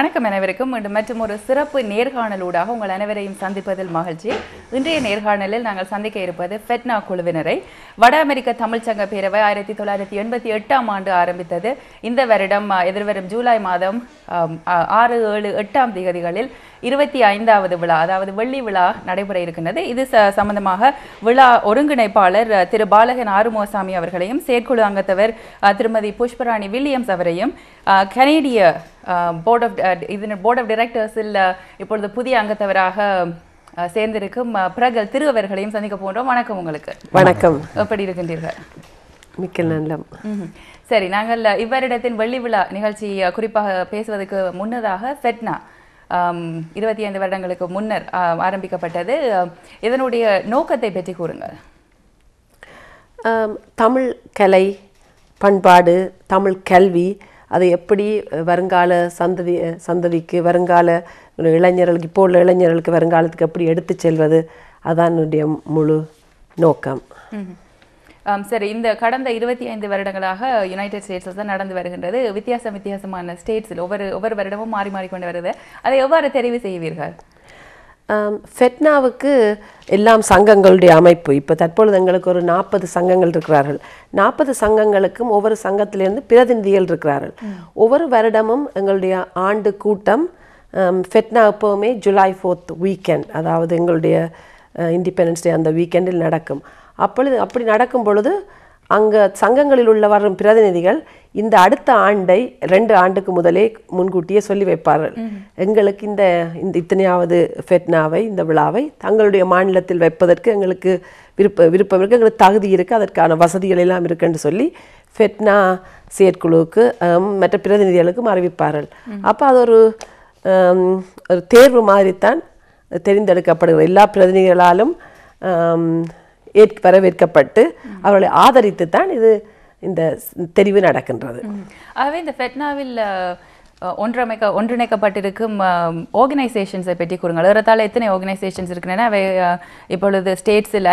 வணக்கம் அனைவருக்கும். மீண்டும் மற்றும் ஒரு சிறப்பு நேர்காணலூடாக உங்கள் அனைவரையும் சந்திப்பதில் மகிழ்ச்சி. இன்றைய நேர்காணலில் நாங்கள் சந்திக்க இருப்பது ஃபெட்னா குழுவினரை. வட அமெரிக்க தமிழ் சங்க பேரவை 1988ஆம் ஆண்டு ஆரம்பித்தது. இந்த வருடம் எதிர்வரும் ஜூலை மாதம் 6, 7, 8ஆம் தேதிகளில் 25வது விழா, அதாவது வெள்ளி விழா நடைபெற இருக்கின்றது. இது சம்பந்தமாக விழா ஒருங்கிணைப்பாளர் திரு பாலகன் ஆறுமுகசாமி அவர்களையும், செயற்குழு அங்கத்தவர் திருமதி புஷ்பராணி வில்லியம்ஸ் அவரையும், கனேடிய போர்ட் ஆஃப் டைரக்டர்ஸில் இப்பொழுது புதிய அங்கத்தவராக சேர்ந்திருக்கும் பிரகல் திரு அவர்களையும் சந்திக்க போன்றோம். வணக்கம் உங்களுக்கு. வணக்கம். எப்படி இருக்கின்றீர்கள்? மிக்க நல்லம். சரி, நாங்கள் இவ்வரிடத்தின் வெள்ளி விழா நிகழ்ச்சி குறிப்பாக பேசுவதற்கு முன்னதாக ஃபெட்னா 25 வருடங்களுக்கு முன்னர் ஆரம்பிக்கப்பட்டது. இதனுடைய நோக்கத்தை பற்றி கூறுங்கள். தமிழ் கலை, பண்பாடு, தமிழ் கல்வி, அதை எப்படி வருங்கால சந்ததிக்கு, வருங்கால இளைஞர்களுக்கு, இப்போ உள்ள இளைஞர்களுக்கு வருங்காலத்துக்கு எப்படி எடுத்து செல்வது, அதான் என்னுடைய முழு நோக்கம். சரி, இந்த கடந்த 25 வருடங்களாக யுனைடெட் ஸ்டேட்ஸில் தான் நடந்து வருகின்றது. வித்தியாசமான ஸ்டேட்ஸில் ஒவ்வொரு வருடமும் மாறிக்கொண்டு வருது. அதை எவ்வாறு தெரிவு செய்வீர்கள்? ஃபெட்னாவுக்கு எல்லாம் சங்கங்களுடைய அமைப்பு. இப்போ தற்பொழுது எங்களுக்கு ஒரு 40 சங்கங்கள் இருக்கிறார்கள். 40 சங்கங்களுக்கும் ஒவ்வொரு சங்கத்திலிருந்து பிரதிநிதிகள் இருக்கிறார்கள். ஒவ்வொரு வருடமும் எங்களுடைய ஆண்டு கூட்டம் ஃபெட்னா எப்போவுமே ஜூலை 4th வீக்கெண்ட், அதாவது எங்களுடைய இண்டிபெண்டன்ஸ் டே அந்த வீக்கெண்டில் நடக்கும். அப்படி நடக்கும் பொழுது அங்கே சங்கங்களில் உள்ள வரும் பிரதிநிதிகள் இந்த அடுத்த ஆண்டை 2 ஆண்டுக்கு முதலே முன்கூட்டியே சொல்லி வைப்பார்கள். எங்களுக்கு இந்த இத்தனையாவது ஃபெட்னாவை, இந்த விழாவை தங்களுடைய மாநிலத்தில் வைப்பதற்கு எங்களுக்கு விருப்பம் இருக்குது, எங்களுக்கு தகுதி இருக்குது, அதற்கான வசதிகள் எல்லாம் இருக்குன்னு சொல்லி ஃபெட்னா செயற்குழுவுக்கு மற்ற பிரதிநிதிகளுக்கும் அறிவிப்பார்கள். அப்போ அது ஒரு தேர்வு மாதிரித்தான் தெரிந்தெடுக்கப்படுகிறது. எல்லா பிரதிநிதிகளாலும் வரவேற்கப்பட்டு அவர்களை ஆதரித்து தான் இந்த தெரிவு நடக்கின்றது. ஆகவே இந்த ஃபெட்னாவில் ஒன்றிணைக்கப்பட்டிருக்கும் ஆர்கனைசேஷன்ஸை பற்றி கூறுங்கள். ஏறத்தாழ எத்தனை ஆர்கனைசேஷன்ஸ் இருக்கின்றன? அவை இப்பொழுது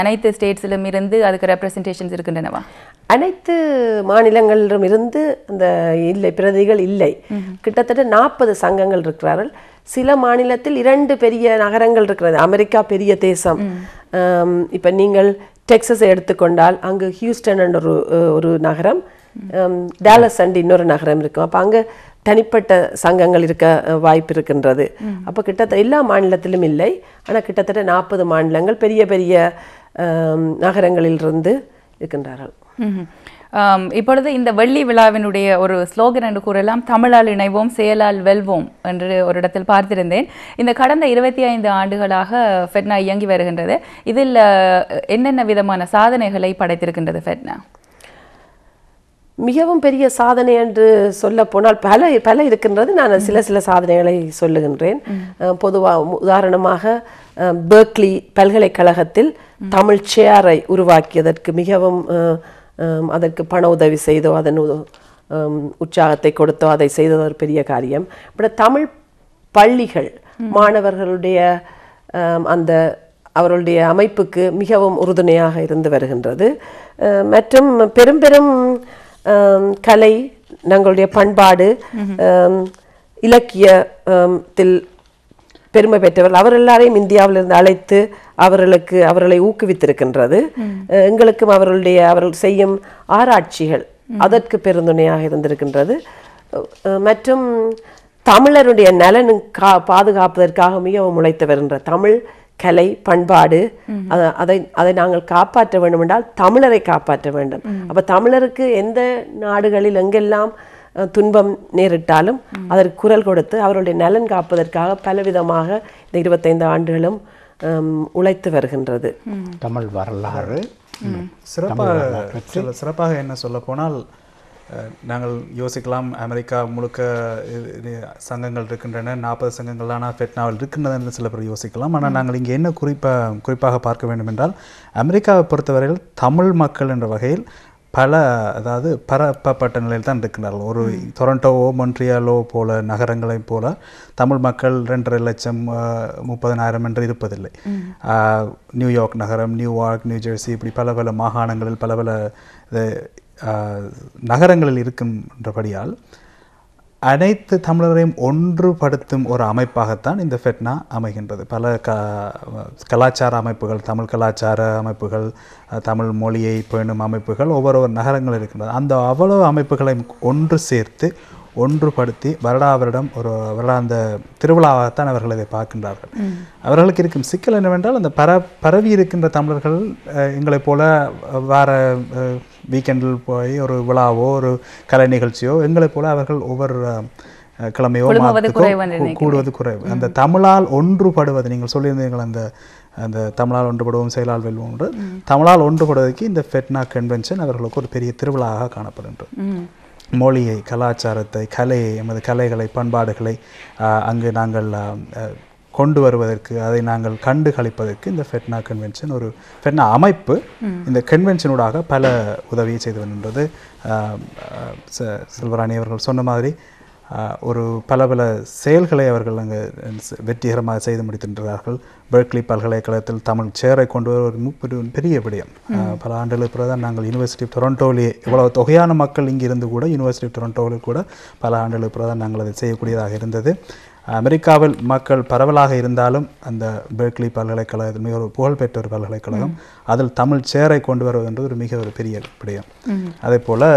அனைத்து ஸ்டேட்ஸிலும் இருந்து அதுக்கு ரெப்ரசன்டேஷன்ஸ் இருக்கின்றனவா? அனைத்து மாநிலங்களிலும் இருந்து அந்த பிரதிகள் இல்லை. கிட்டத்தட்ட 40 சங்கங்கள் இருக்கிறார்கள். சில மாநிலத்தில் 2 பெரிய நகரங்கள் இருக்கிறது. அமெரிக்கா பெரிய தேசம். இப்போ நீங்கள் டெக்ஸஸை எடுத்துக்கொண்டால் அங்கு ஹியூஸ்டன் என்ற ஒரு நகரம், டாலஸ் அண்ட் இன்னொரு நகரம் இருக்கும். அப்போ அங்கே தனிப்பட்ட சங்கங்கள் இருக்க வாய்ப்பு இருக்கின்றது. அப்போ கிட்டத்தட்ட எல்லா மாநிலத்திலும் இல்லை, ஆனால் கிட்டத்தட்ட 40 மாநிலங்கள் பெரிய பெரிய நகரங்களிலிருந்து இருக்கின்றார்கள். இப்பொழுது இந்த வெள்ளி விழாவினுடைய ஒரு ஸ்லோகன் என்று கூறலாம், தமிழால் இணைவோம், செயலால் வெல்வோம் என்று ஒரு இடத்தில் பார்த்திருந்தேன். இந்த கடந்த 25 ஆண்டுகளாக ஃபெட்னா இயங்கி வருகின்றது. இதில் என்னென்ன விதமான சாதனைகளை படைத்திருக்கின்றது ஃபெட்னா? மிகவும் பெரிய சாதனை என்று சொல்ல போனால் பல இருக்கின்றது. நான் சில சாதனைகளை சொல்லுகின்றேன். பொதுவாக உதாரணமாக பெர்க்லி பல்கலைக்கழகத்தில் தமிழ் சேரை உருவாக்கியதற்கு மிகவும் அதற்கு பண உதவி செய்தோ, அதன் உற்சாகத்தை கொடுத்தோ அதை செய்தது ஒரு பெரிய காரியம். பட் தமிழ் பள்ளிகள் மாணவர்களுடைய அவர்களுடைய அமைப்புக்கு மிகவும் உறுதுணையாக இருந்து வருகின்றது. மற்றும் பெரும் கலை, தங்களுடைய பண்பாடு, இலக்கியத்தில் பெருமை பெற்றவர்கள் அவர் எல்லாரையும் இந்தியாவிலிருந்து அழைத்து அவர்களை ஊக்குவித்திருக்கின்றது. எங்களுக்கும் அவர்கள் செய்யும் ஆராய்ச்சிகள் அதற்கு பெருந்துணையாக இருந்திருக்கின்றது. மற்றும் தமிழருடைய நலன் பாதுகாப்பதற்காக மிகவும் உழைத்து வருகின்ற தமிழ் கலை, பண்பாடு, அதை நாங்கள் காப்பாற்ற வேண்டும் என்றால் தமிழரை காப்பாற்ற வேண்டும். அப்போ தமிழருக்கு எந்த நாடுகளில் எங்கெல்லாம் துன்பம் நேரிட்டாலும் அதற்கு குரல் கொடுத்து அவருடைய நலன் காப்பதற்காக பலவிதமாக இந்த 25 ஆண்டுகளும் உழைத்து வருகின்றது. தமிழ் வரலாறு சிறப்பாக என்ன சொல்ல போனால், நாங்கள் யோசிக்கலாம் அமெரிக்கா முழுக்க சங்கங்கள் இருக்கின்றன, 40 சங்கங்கள் ஆனால் ஃபெட்னாவில் இருக்கின்றதுன்னு சில பேர் யோசிக்கலாம். ஆனால் நாங்கள் இங்கே என்ன குறிப்பாக பார்க்க வேண்டும் என்றால், அமெரிக்காவை பொறுத்தவரையில் தமிழ் மக்கள் என்ற வகையில் அதாவது பரப்பப்பட்ட நிலையில் தான் இருக்கின்றார்கள். ஒரு டொரண்டோவோ மொன்ட்ரியாலோ போல நகரங்களைப் போல தமிழ் மக்கள் 2.5 லட்சம் 30,000 என்று இருப்பதில்லை. நியூயார்க் நகரம், நியூயார்க், நியூ ஜெர்சி, இப்படி பல மாகாணங்களில் பல நகரங்களில் இருக்கின்றபடியால் அனைத்து தமிழரையும் ஒன்றுபடுத்தும் ஒரு அமைப்பாகத்தான் இந்த ஃபெட்னா அமைகின்றது. பல கலாச்சார அமைப்புகள், தமிழ் கலாச்சார அமைப்புகள், தமிழ் மொழியை பேணும் அமைப்புகள் ஒவ்வொரு நகரங்கள் இருக்கின்றது. அந்த அவ்வளவு அமைப்புகளை ஒன்று சேர்த்து ஒன்றுபடுத்தி வருடம் ஒரு வருடாந்த திருவிழாவாகத்தான் அவர்கள் இதை பார்க்கின்றார்கள். அவர்களுக்கு இருக்கும் சிக்கல் என்னவென்றால், அந்த பரவி இருக்கின்ற தமிழர்கள் எங்களைப் போல வேற வீக்கெண்டில் போய் ஒரு விழாவோ ஒரு கலை நிகழ்ச்சியோ எங்களைப் போல அவர்கள் ஒவ்வொரு கிழமையோ கூடுவது குறைவு. அந்த தமிழால் ஒன்றுபடுவது, நீங்கள் சொல்லியிருந்தீர்கள் அந்த தமிழால் ஒன்றுபடுவோம் செயலால் வெல்வோம் என்று, தமிழால் ஒன்றுபடுவதற்கு இந்த ஃபெட்னா கன்வென்ஷன் அவர்களுக்கு ஒரு பெரிய திருவிழாவாக காணப்படுகின்றது. மொழியை, கலாச்சாரத்தை, கலையை, எமது கலைகளை, பண்பாடுகளை அங்கு நாங்கள் கொண்டு வருவதற்கு, அதை நாங்கள் கண்டு களிப்பதற்கு இந்த ஃபெட்னா கன்வென்ஷன், ஒரு ஃபெட்னா அமைப்பு இந்த கன்வென்ஷனூடாக பல உதவியை செய்து வருகின்றது. செல்வராணி அவர்கள் சொன்ன மாதிரி ஒரு பல செயல்களை அவர்கள் அங்கே வெற்றிகரமாக செய்து முடித்திருக்கிறார்கள். பெர்க்லி பல்கலைக்கழகத்தில் தமிழ் சேரை கொண்டு வர ஒரு பெரிய விடயம். பல ஆண்டுகளுக்கு பிறகு தான் நாங்கள் யூனிவர்சிட்டி ஆஃப் டொரண்டோவிலே, இவ்வளவு தொகையான மக்கள் இங்கே இருந்து கூட யூனிவர்சிட்டி ஆஃப் டொரண்டோவில் கூட பல ஆண்டுகளுக்கு பிறகு தான் நாங்கள் அதை செய்யக்கூடியதாக இருந்தது. அமெரிக்காவில் மக்கள் பரவலாக இருந்தாலும் அந்த பெர்க்லி பல்கலைக்கழகத்தில் மிக ஒரு புகழ்பெற்ற ஒரு பல்கலைக்கழகம், அதில் தமிழ் சேரை கொண்டு வருவதென்றது ஒரு பெரிய விடயம். அதே போல்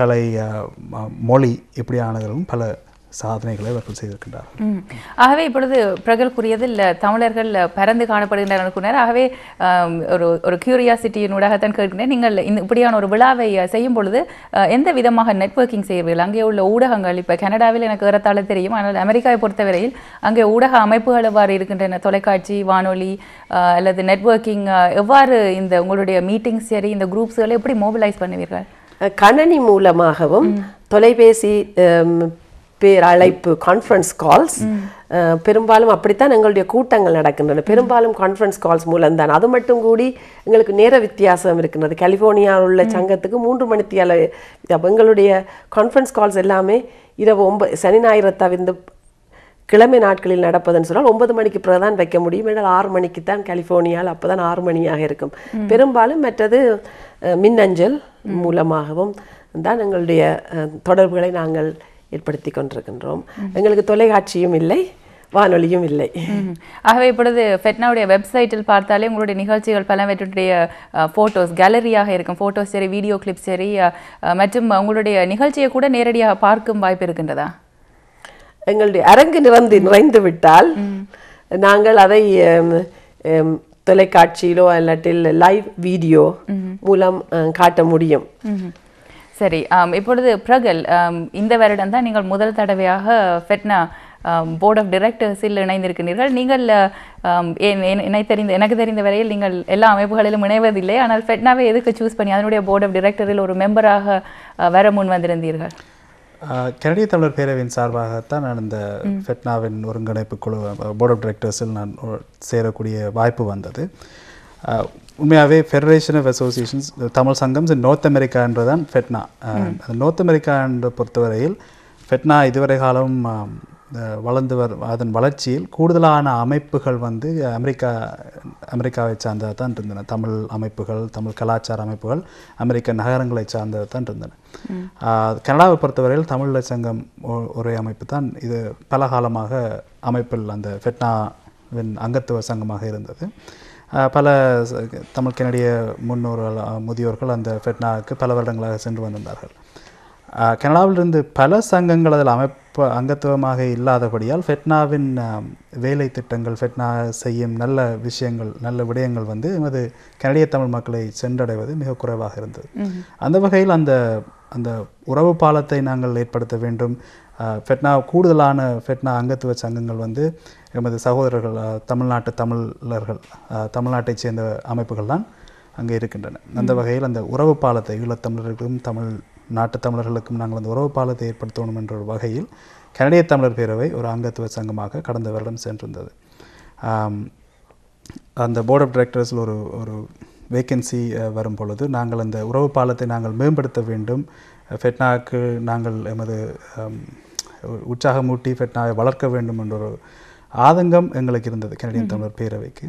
கலை, மொழி இப்படியானதும் பல சாதனைகளை அவர்கள் செய்திருக்கின்றார். ஆகவே இப்பொழுது பிரகல் கூறியதில் தமிழர்கள் பரந்து காணப்படுகின்றனர். ஆகவே ஒரு கியூரியாசிட்டியினூடாகத்தான் கேட்கிறேன், நீங்கள் இப்படியான ஒரு விழாவை செய்யும் பொழுது எந்த விதமாக நெட்வொர்க்கிங் செய்வீர்கள்? அங்கே உள்ள ஊடகங்கள், இப்போ கனடாவில் எனக்கு ஏறத்தாழ தெரியும், ஆனால் அமெரிக்காவை பொறுத்தவரையில் அங்கே ஊடக அமைப்புகள் எவ்வாறு இருக்கின்றன, தொலைக்காட்சி, வானொலி அல்லது நெட்வொர்க்கிங் எவ்வாறு இந்த உங்களுடைய மீட்டிங்ஸ் சரி இந்த குரூப்ஸ்களை எப்படி மோபிலைஸ் பண்ணுவீர்கள்? கணனி மூலமாகவும் தொலைபேசி பேரழைப்பு, கான்ஃபரன்ஸ் கால்ஸ், பெரும்பாலும் அப்படித்தான் எங்களுடைய கூட்டங்கள் நடக்கின்றன. பெரும்பாலும் கான்ஃபரன்ஸ் கால்ஸ் மூலம்தான். அது மட்டும் கூடி எங்களுக்கு நேர வித்தியாசம் இருக்கின்றது. கலிஃபோர்னியாவில் உள்ள சங்கத்துக்கு 3 மணித்தியால. எங்களுடைய கான்ஃபரன்ஸ் கால்ஸ் எல்லாமே இரவு 9 சனி ஞாயிறு தவிர்த்து கிழமை நாட்களில் நடப்பதுன்னு சொன்னால் 9 மணிக்கு பிறகு தான் வைக்க முடியும். என்றால் 6 மணிக்கு தான் கலிஃபோர்னியாவில், அப்போ தான் 6 மணியாக இருக்கும். பெரும்பாலும் மற்றது மின்னஞ்சல் மூலமாகவும் தான் எங்களுடைய தொடர்புகளை நாங்கள் ஏற்படுத்தி கொண்டிருக்கின்றோம். எங்களுக்கு தொலைக்காட்சியும் இல்லை, வானொலியும் இல்லை. ஆகவே இப்பொழுது ஃபெட்னாவுடைய வெப்சைட்டில் பார்த்தாலே உங்களுடைய நிகழ்ச்சிகள் பலவற்றுடைய ஃபோட்டோஸ் கேலரியாக இருக்கும். ஃபோட்டோஸ் சரி, வீடியோ கிளிப்ஸ் சரி, மற்றும் உங்களுடைய நிகழ்ச்சியை கூட நேரடியாக பார்க்கும் வாய்ப்பு இருக்கின்றதா? எங்களுடைய அரங்கு நிறைந்து விட்டால் நாங்கள் அதை தொலைக்காட்சியிலோ இல்லாட்டில் லைவ் வீடியோ மூலம் காட்ட முடியும். சரி, இப்பொழுது பிரகல், இந்த வருடம் தான் நீங்கள் முதல் தடவையாக ஃபெட்னா போர்ட் ஆஃப் டைரக்டர்ஸில் இணைந்திருக்கிறீர்கள். நீங்கள் எனக்கு தெரிந்த வரையில் நீங்கள் எல்லா அமைப்புகளிலும் இணைவதில்லை, ஆனால் ஃபெட்னாவை எதுக்கு சூஸ் பண்ணி அதனுடைய போர்ட் ஆஃப் டைரக்டரில் ஒரு மெம்பராக வர முன் வந்திருந்தீர்கள்? கனடிய தமிழர் பேரவையின் சார்பாகத்தான் நான் இந்த ஃபெட்னாவின் ஒருங்கிணைப்பு குழு போர்ட் ஆஃப் டைரக்டர்ஸில் நான் சேரக்கூடிய வாய்ப்பு வந்தது. உண்மையாகவே federation of associations Tamil sangams in North America என்றுதான் ஃபெட்னா. நார்த் அமெரிக்கா என்று பொறுத்தவரையில் ஃபெட்னா இதுவரை காலம் வளர்ந்து அதன் வளர்ச்சியில் கூடுதலான அமைப்புகள் வந்து அமெரிக்காவை சார்ந்ததாக தான் இருந்தன. தமிழ் அமைப்புகள், தமிழ் கலாச்சார அமைப்புகள் அமெரிக்க நகரங்களை சார்ந்ததாக தான் இருந்தன. கனடாவை பொறுத்தவரையில் தமிழ் சங்கம் ஒரே அமைப்பு தான் இது பல காலமாக அமைப்பில் அந்த ஃபெட்னாவின் அங்கத்துவ சங்கமாக இருந்தது. பல தமிழ் கனடிய முதியோர்கள் அந்த ஃபெட்னாவுக்கு பல வருடங்களாக சென்று வந்திருந்தார்கள். கனடாவிலிருந்து பல சங்கங்கள் அதில் அங்கத்துவமாக இல்லாதபடியால் ஃபெட்னாவின் வேலை திட்டங்கள், ஃபெட்னா செய்யும் நல்ல விஷயங்கள், நல்ல விடயங்கள் வந்து எமது கனடிய தமிழ் மக்களை சென்றடைவது மிக குறைவாக இருந்தது. அந்த வகையில் அந்த உறவு பாலத்தை நாங்கள் ஏற்படுத்த வேண்டும். கூடுதலான ஃபெட்னா அங்கத்துவ சங்கங்கள் வந்து எமது சகோதரர்கள், தமிழ்நாட்டு தமிழர்கள், தமிழ்நாட்டைச் சேர்ந்த அமைப்புகள் தான் அங்கே இருக்கின்றன. அந்த வகையில் அந்த உறவு பாலத்தை ஈழத்தமிழர்களுக்கும் தமிழ் நாட்டு தமிழர்களுக்கும் நாங்கள் அந்த உறவு பாலத்தை ஏற்படுத்தணும் என்ற ஒரு வகையில் கனடிய தமிழர் பேரவை ஒரு அங்கத்துவ சங்கமாக கடந்த வருடம் சென்றிருந்தது. அந்த போர்ட் ஆஃப் டைரக்டர்ஸில் ஒரு வேக்கன்சி வரும் பொழுது நாங்கள் அந்த உறவு பாலத்தை நாங்கள் மேம்படுத்த வேண்டும், ஃபெட்னாவுக்கு நாங்கள் எமது உற்சாகமூட்டி ஃபெட்னாவை வளர்க்க வேண்டும் என்ற ஒரு ஆதங்கம் எங்களுக்கு இருந்தது கனடியன் தமிழர் பேரவைக்கு.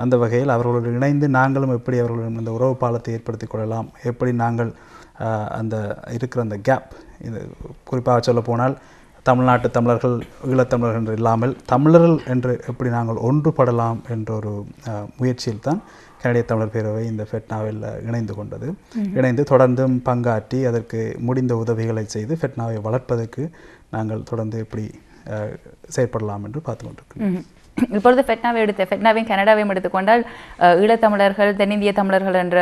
அந்த வகையில் அவர்களோடு இணைந்து நாங்களும் எப்படி அவர்களுடன் அந்த உறவு பாலத்தை ஏற்படுத்தி கொள்ளலாம், எப்படி நாங்கள் அந்த இருக்கிற அந்த கேப், இது குறிப்பாக சொல்ல போனால் தமிழ்நாட்டு தமிழர்கள் ஈழத்தமிழர்கள் என்று இல்லாமல் தமிழர்கள் என்று எப்படி நாங்கள் ஒன்றுபடலாம் என்ற ஒரு முயற்சியில் தான் கனடிய தமிழர் பேரவை இந்த ஃபெட்னாவில் இணைந்து கொண்டது. இணைந்து தொடர்ந்தும் பங்காற்றி அதற்கு முடிந்த உதவிகளை செய்து ஃபெட்னாவை வளர்ப்பதற்கு நாங்கள் தொடர்ந்து எப்படி செயற்படலாம் என்று பார்த்து கொண்டிருக்கிறோம். இப்பொழுது ஃபெட்னாவையும் கனடாவையும் எடுத்துக்கொண்டால் ஈழத்தமிழர்கள் தென்னிந்திய தமிழர்கள் என்ற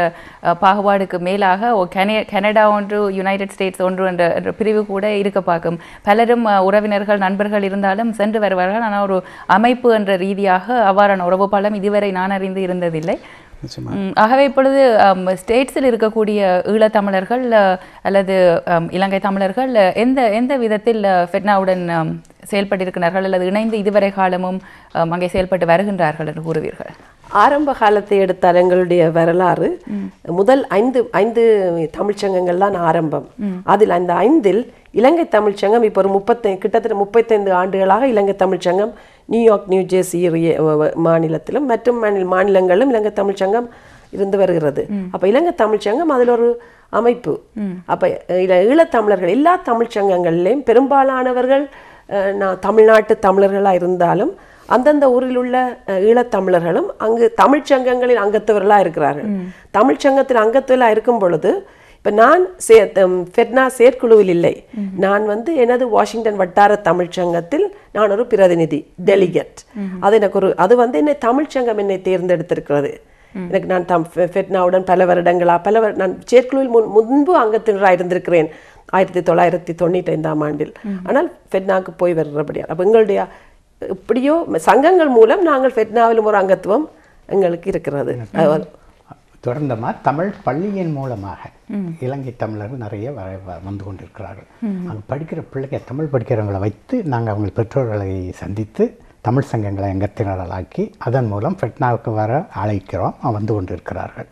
பாகுபாடுக்கு மேலாக கனடா ஒன்று யுனைடெட் ஸ்டேட்ஸ் ஒன்று என்ற பிரிவு கூட இருக்க பார்க்கும். பலரும் உறவினர்கள் நண்பர்கள் இருந்தாலும் சென்று வருவார்கள். ஆனால் ஒரு அமைப்பு என்ற ரீதியாக அவ்வாறான உறவு பாலம் இதுவரை நான் அறிந்து இருந்ததில்லை. ஆகவே இப்பொழுது ஸ்டேட்ஸில் இருக்கக்கூடிய ஈழத்தமிழர்கள் அல்லது இலங்கை தமிழர்கள் எந்த விதத்தில் ஃபெட்னாவுடன் செயல்பட்டிருக்கிறார்கள் அல்லது இணைந்து இதுவரை காலமும் அங்கே செயல்பட்டு வருகின்றார்கள் என்று கூறுவீர்கள்? ஆரம்ப காலத்தை எடுத்தால் எங்களுடைய வரலாறு முதல் ஐந்து தமிழ்ச்சங்கங்கள் தான் ஆரம்பம். அதில் அந்த 5இல் இலங்கை தமிழ்ச்சங்கம் இப்போ ஒரு கிட்டத்தட்ட 35 ஆண்டுகளாக இலங்கை தமிழ்ச்சங்கம் நியூயார்க் நியூ ஜெர்சி மாநிலத்திலும் மற்றும் மாநிலங்களிலும் இலங்கை தமிழ்ச்சங்கம் இருந்து வருகிறது. அப்போ இலங்கை தமிழ்ச்சங்கம் அதில் ஒரு அமைப்பு. அப்போ ஈழத்தமிழர்கள் எல்லா தமிழ்ச்சங்கங்கள்லேயும் பெரும்பாலானவர்கள் தமிழ்நாட்டு தமிழர்களாக இருந்தாலும் அந்தந்த ஊரில் உள்ள ஈழத்தமிழர்களும் அங்கு தமிழ்ச்சங்கங்களில் அங்கத்தவர்களாக இருக்கிறார்கள். தமிழ்ச்சங்கத்தில் அங்கத்தவர்களாக இருக்கும் பொழுது இப்போ நான் ஃபெட்னா செயற்குழுவில் இல்லை. நான் எனது வாஷிங்டன் வட்டார தமிழ்ச்சங்கத்தில் நான் ஒரு பிரதிநிதி டெலிகேட். அது எனக்கு என்னை தமிழ்ச்சங்கம் என்னை தேர்ந்தெடுத்திருக்கிறது. எனக்கு நான் ஃபெட்னாவுடன் பல வருடங்களாக நான் செயற்குழுவில் முன்பு அங்கத்தினராக இருந்திருக்கிறேன் 1995ஆம் ஆண்டில். ஆனால் ஃபெட்னாவுக்கு போய் வருகிறபடியா அப்போ எங்களுடைய இப்படியோ சங்கங்கள் மூலம் நாங்கள் ஃபெட்னாவிலும் ஒரு அங்கத்துவம் எங்களுக்கு இருக்கிறது. தொடர்ந்தமா தமிழ் பள்ளியின் மூலமாக இலங்கை தமிழர்கள் நிறைய வந்து கொண்டிருக்கிறார்கள். அங்கே படிக்கிற பிள்ளைங்க தமிழ் படிக்கிறவங்களை வைத்து நாங்கள் அவங்க பெற்றோர்களை சந்தித்து தமிழ் சங்கங்களை அங்கத்தினராக்கி அதன் மூலம் ஃபெட்னாவுக்கு வர அழைக்கிறோம். வந்து கொண்டிருக்கிறார்கள்.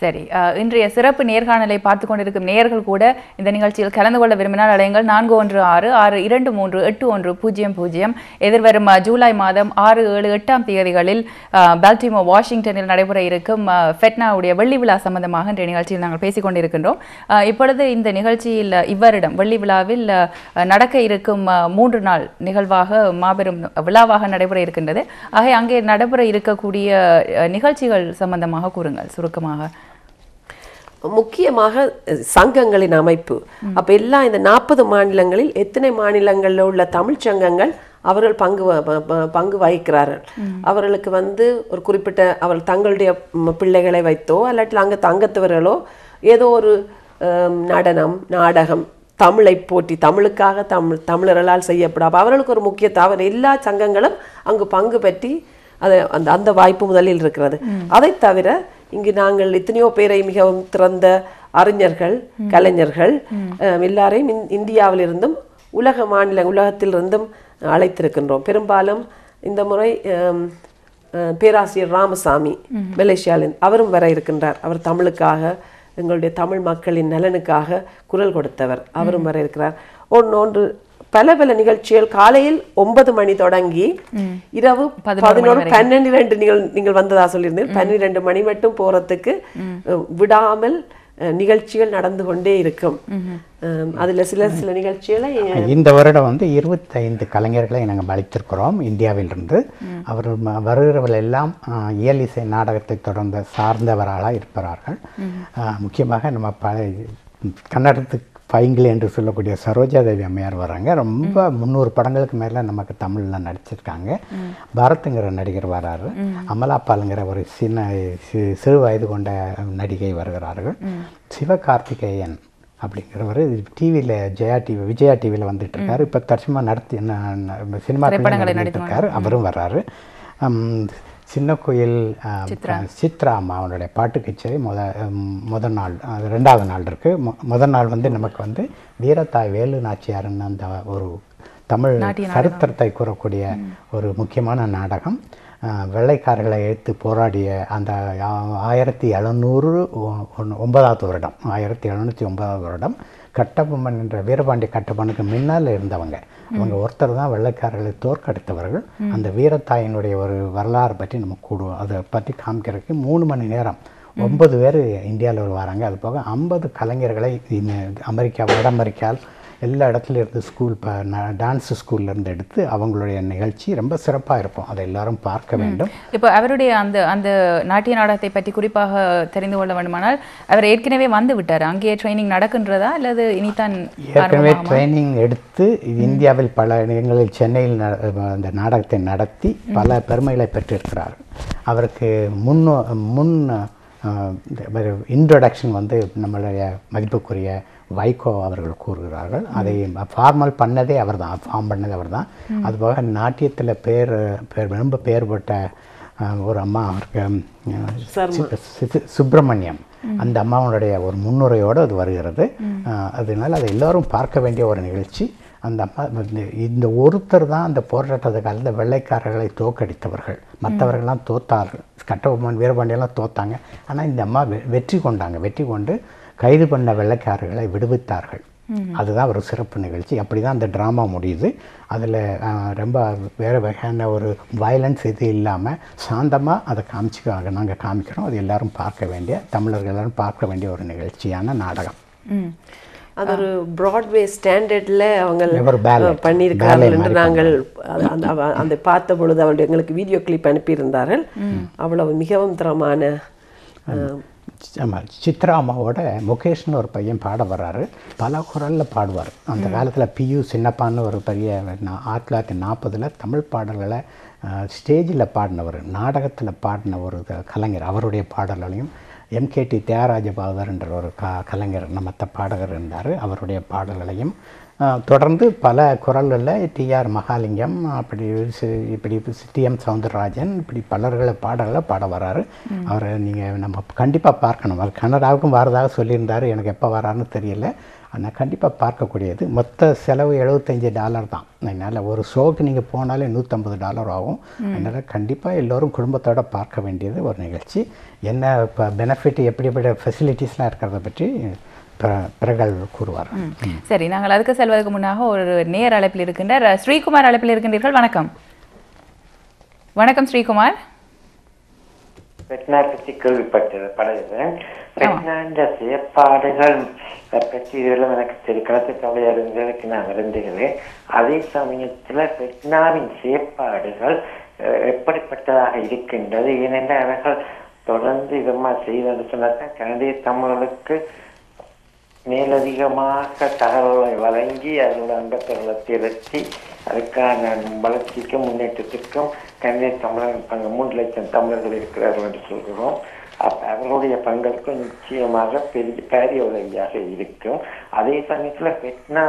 சரி, இன்றைய சிறப்பு நேர்காணலை பார்த்து கொண்டிருக்கும் நேயர்கள் கூட இந்த நிகழ்ச்சியில் கலந்து கொள்ள விரும்பினால் அழையுங்கள் 4166238100. எதிர்வரும் ஜூலை மாதம் 6, 7, 8ஆம் தேதிகளில் பால்டிமோர் வாஷிங்டனில் நடைபெற இருக்கும் ஃபெட்னாவுடைய வெள்ளி விழா சம்பந்தமாக இன்றைய நிகழ்ச்சியில் நாங்கள் பேசிக் கொண்டிருக்கின்றோம். இப்பொழுது இந்த நிகழ்ச்சியில் இவ்வருடம் வெள்ளி விழாவில் நடக்க இருக்கும் 3 நாள் நிகழ்வாக மாபெரும் விழாவாக நடைபெற இருக்கின்றது. ஆக அங்கே நடைபெற இருக்கக்கூடிய நிகழ்ச்சிகள் சம்பந்தமாக கூறுங்கள் சுருக்கமாக. முக்கியமாக சங்கங்களின் அமைப்பு. அப்போ எல்லாம் இந்த 40 மாநிலங்களில் எத்தனை மாநிலங்களில் உள்ள தமிழ்ச்சங்கங்கள் அவர்கள் பங்கு வகிக்கிறார்கள். அவர்களுக்கு ஒரு குறிப்பிட்ட அவர்கள் தங்களுடைய பிள்ளைகளை வைத்தோ அல்லாட்டி அங்கத்தவர்களோ ஏதோ ஒரு நடனம் நாடகம் தமிழை போற்றி தமிழுக்காக தமிழர்களால் செய்யப்படும். அவர்களுக்கு ஒரு முக்கியத்துவம் எல்லா சங்கங்களும் அங்கு பங்கு பெற்றி அந்த வாய்ப்பு முதலில் இருக்கிறது. அதை தவிர இங்கு நாங்கள் எத்தனையோ பேரை மிகவும் திறந்த அறிஞர்கள் கலைஞர்கள் எல்லாரையும் இந்தியாவிலிருந்தும் உலகத்திலிருந்தும் அழைத்திருக்கின்றோம். பெரும்பாலும் இந்த முறை பேராசிரியர் ராமசாமி மலேசியாவில் அவரும் வர இருக்கின்றார். அவர் தமிழுக்காக எங்களுடைய தமிழ் மக்களின் நலனுக்காக குரல் கொடுத்தவர். அவரும் வர இருக்கிறார். ஒன்று பல நிகழ்ச்சிகள் காலையில் 9 மணி தொடங்கி இரவு 11, 12 நீங்கள் வந்ததா சொல்லியிருந்தீங்க. 12 மணி மட்டும் போறதுக்கு விடாமல் நிகழ்ச்சிகள் நடந்து கொண்டே இருக்கும். அதுல சில நிகழ்ச்சிகளை இந்த வருடம் 25 கலைஞர்களை நாங்கள் அழைத்திருக்கிறோம் இந்தியாவிலிருந்து. அவர் வருகிறவர்கள் எல்லாம் இயல் இசை நாடகத்தை தொடர்ந்து சார்ந்தவர்களாக இருப்பார்கள். முக்கியமாக நம்ம கன்னடத்துக்கு பைங்கிலி என்று சொல்லக்கூடிய சரோஜாதேவி அம்மையார் வராங்க. ரொம்ப 300 படங்களுக்கு மேலே நமக்கு தமிழில் நடிச்சிருக்காங்க. பாரத்துங்கிற நடிகர் வராரு. அமலாபாலுங்கிற ஒரு சிறு வயது கொண்ட நடிகை வருகிறார்கள். சிவகார்த்திகேயன் அப்படிங்கிறவர் டிவியில் விஜயா டிவியில் வந்துட்டு இருக்காரு. இப்போ தற்சமாக சினிமா நடித்திருக்காரு. அவரும் வர்றாரு. சின்ன கோயில் சித்ரா அம்மா அவனுடைய பாட்டு கச்சேரி முதல் நாள் 2வது நாள் இருக்குது. முதல் நாள் நமக்கு வீரத்தாய் வேலு நாச்சியாருன்னு அந்த ஒரு தமிழ் சரித்திரத்தை கூறக்கூடிய ஒரு முக்கியமான நாடகம். வெள்ளைக்காரர்களை எடுத்து போராடிய அந்த 1709வது வருடம் 1709வது வருடம் கட்டபொம்மன் என்ற வீரபாண்டிய கட்டபொம்மனுக்கு முன்னால் இருந்தவங்க. அவங்க ஒருத்தர் தான் வெள்ளைக்காரர்களை தோற்கடித்தவர்கள். அந்த வீரத்தாயினுடைய ஒரு வரலாறு பற்றி நம்ம கூடுவோம். அதை பற்றி காமிக்கிறதுக்கு 3 மணி நேரம் 9 பேர் இந்தியாவில் வராங்க. அது போக 50 கலைஞர்களை வட அமெரிக்கா எல்லா இடத்துல இருந்து ஸ்கூல் டான்ஸ் ஸ்கூல்லேருந்து எடுத்து அவங்களுடைய நிகழ்ச்சி ரொம்ப சிறப்பாக இருக்கும். அதை எல்லாரும் பார்க்க வேண்டும். இப்போ அவருடைய அந்த நாட்டிய நாடகத்தை பற்றி குறிப்பாக தெரிந்து கொள்ள வேண்டுமானால் அவர் ஏற்கனவே வந்து விட்டார். அங்கேயே ட்ரைனிங் நடக்கின்றதா அல்லது இனிதான்? ஏற்கனவே ட்ரைனிங் எடுத்து இந்தியாவில் பல இடங்களில் சென்னையில் அந்த நாடகத்தை நடத்தி பல பெருமைகளை பெற்றிருக்கிறார். அவருக்கு முன் இன்ட்ரோடக்ஷன் வந்து நம்மளுடைய மதிப்புக்குரிய வைகோ அவர்கள் கூறுகிறார்கள். அதை ஃபார்மல் பண்ணதே அவர் தான், ஃபார்ம் பண்ணதே அவர் தான். அதுபோக நாட்டியத்தில் ரொம்ப பேர் பெற்ற ஒரு அம்மா அவருக்கு சுப்பிரமணியம், அந்த அம்மாவுடைய ஒரு முன்னுரையோடு அது வருகிறது. அதனால அதை எல்லோரும் பார்க்க வேண்டிய ஒரு நிகழ்ச்சி. அந்த அம்மா இந்த ஒருத்தர் தான் அந்த போராட்டத்தை காலத்தில் வெள்ளைக்காரர்களை தோற்கடித்தவர்கள். மற்றவர்கள்லாம் தோத்தார்கள். கட்டபொம்மன் வீரபாண்டியெல்லாம் தோத்தாங்க. ஆனால் இந்த அம்மா வெற்றி கொண்டாங்க. வெற்றி கொண்டு கைது பண்ண வெள்ளைக்காரர்களை விடுவித்தார்கள். அதுதான் ஒரு சிறப்பு நிகழ்ச்சி. அப்படி தான் அந்த ட்ராமா முடியுது. அதில் ரொம்ப வேறு வகையான ஒரு வயலன்ஸ் இது இல்லாமல் சாந்தமாக அதை நாங்கள் காமிக்கிறோம். அது எல்லாரும் பார்க்க வேண்டிய, தமிழர்கள் எல்லாரும் பார்க்க வேண்டிய ஒரு நிகழ்ச்சியான நாடகம். அது ஒரு பிராட்வே ஸ்டாண்டர்டில் அவங்க பண்ணியிருக்கிறார்கள் என்று நாங்கள் அந்த பார்த்த பொழுது அவருடைய எங்களுக்கு வீடியோ கிளிப் அனுப்பியிருந்தார்கள். அவ்வளவு மிகவும் தரமான. ஆமாம், சித்ரா அம்மாவோட முகேஷ்னு ஒரு பையன் பாட வர்றாரு. பல குரலில் பாடுவார். அந்த காலத்தில் பியு சின்னப்பான்னு ஒரு பெரிய 1940 தமிழ் பாடல்களை ஸ்டேஜில் பாடினவர், நாடகத்தில் பாடின ஒரு கலைஞர். அவருடைய பாடல்களையும் எம்கேடி தியாகராஜபாதர் என்ற ஒரு கலைஞர் மற்ற பாடகர் இருந்தார். அவருடைய பாடல்களையும் தொடர்ந்து பல குரல்களில் டிஆர் மகாலிங்கம், இப்படி டிஎம் சவுந்தரராஜன், இப்படி பலர்களை பாடல்களை பாட வர்றாரு. அவரை நீங்கள் நம்ம கண்டிப்பாக பார்க்கணும். அவர் கனடாவுக்கும் வரதாக சொல்லியிருந்தார். எனக்கு எப்போ வரான்னு தெரியல. ஆனால் கண்டிப்பாக பார்க்கக்கூடியது. மொத்த செலவு $75 தான். அதனால் ஒரு ஷோக்கு நீங்கள் போனாலே $150 ஆகும். அதனால் கண்டிப்பாக எல்லோரும் குடும்பத்தோடு பார்க்க வேண்டியது ஒரு நிகழ்ச்சி. என்ன இப்போ பெனிஃபிட், எப்படிப்பட்ட ஃபெசிலிட்டிஸ்லாம் இருக்கிறத பற்றி பிறகு கூறுவார். சரி, நாங்கள் அதுக்கு செல்வதற்கு முன்னாக ஒரு நேர் அழைப்பில் இருக்கின்றார். ஸ்ரீகுமார் அழைப்பில் இருக்கின்றீர்கள். வணக்கம். வணக்கம் ஸ்ரீகுமார். பற்றி கேள்விப்பட்டது செயற்பாடுகள் பற்றி இதெல்லாம் எனக்கு சரி கலத்து கவலையாக நான் விரும்புகிறேன். அதே சமயத்தில் பெட்னாவின் செயற்பாடுகள் எப்படிப்பட்டதாக இருக்கின்றது? ஏனென்றால் அவர்கள் தொடர்ந்து இதமாக செய்வது சொன்னால்தான் கனடிய தமிழர்களுக்கு மேலதிகமாக தகவல்களை வழங்கி அதோட அங்கத்தவர்களை திரட்டி அதுக்கான வளர்ச்சிக்கும் முன்னேற்றத்திற்கும் கனடிய தமிழர்கள் பங்கு 3 லட்சம் தமிழர்கள் இருக்கிறார்கள் என்று சொல்கிறோம். அவர்களுடைய பங்களுக்கு நிச்சயமாக பெரிய உதவியாக இருக்கும். அதே சமயத்தில் பெட்னா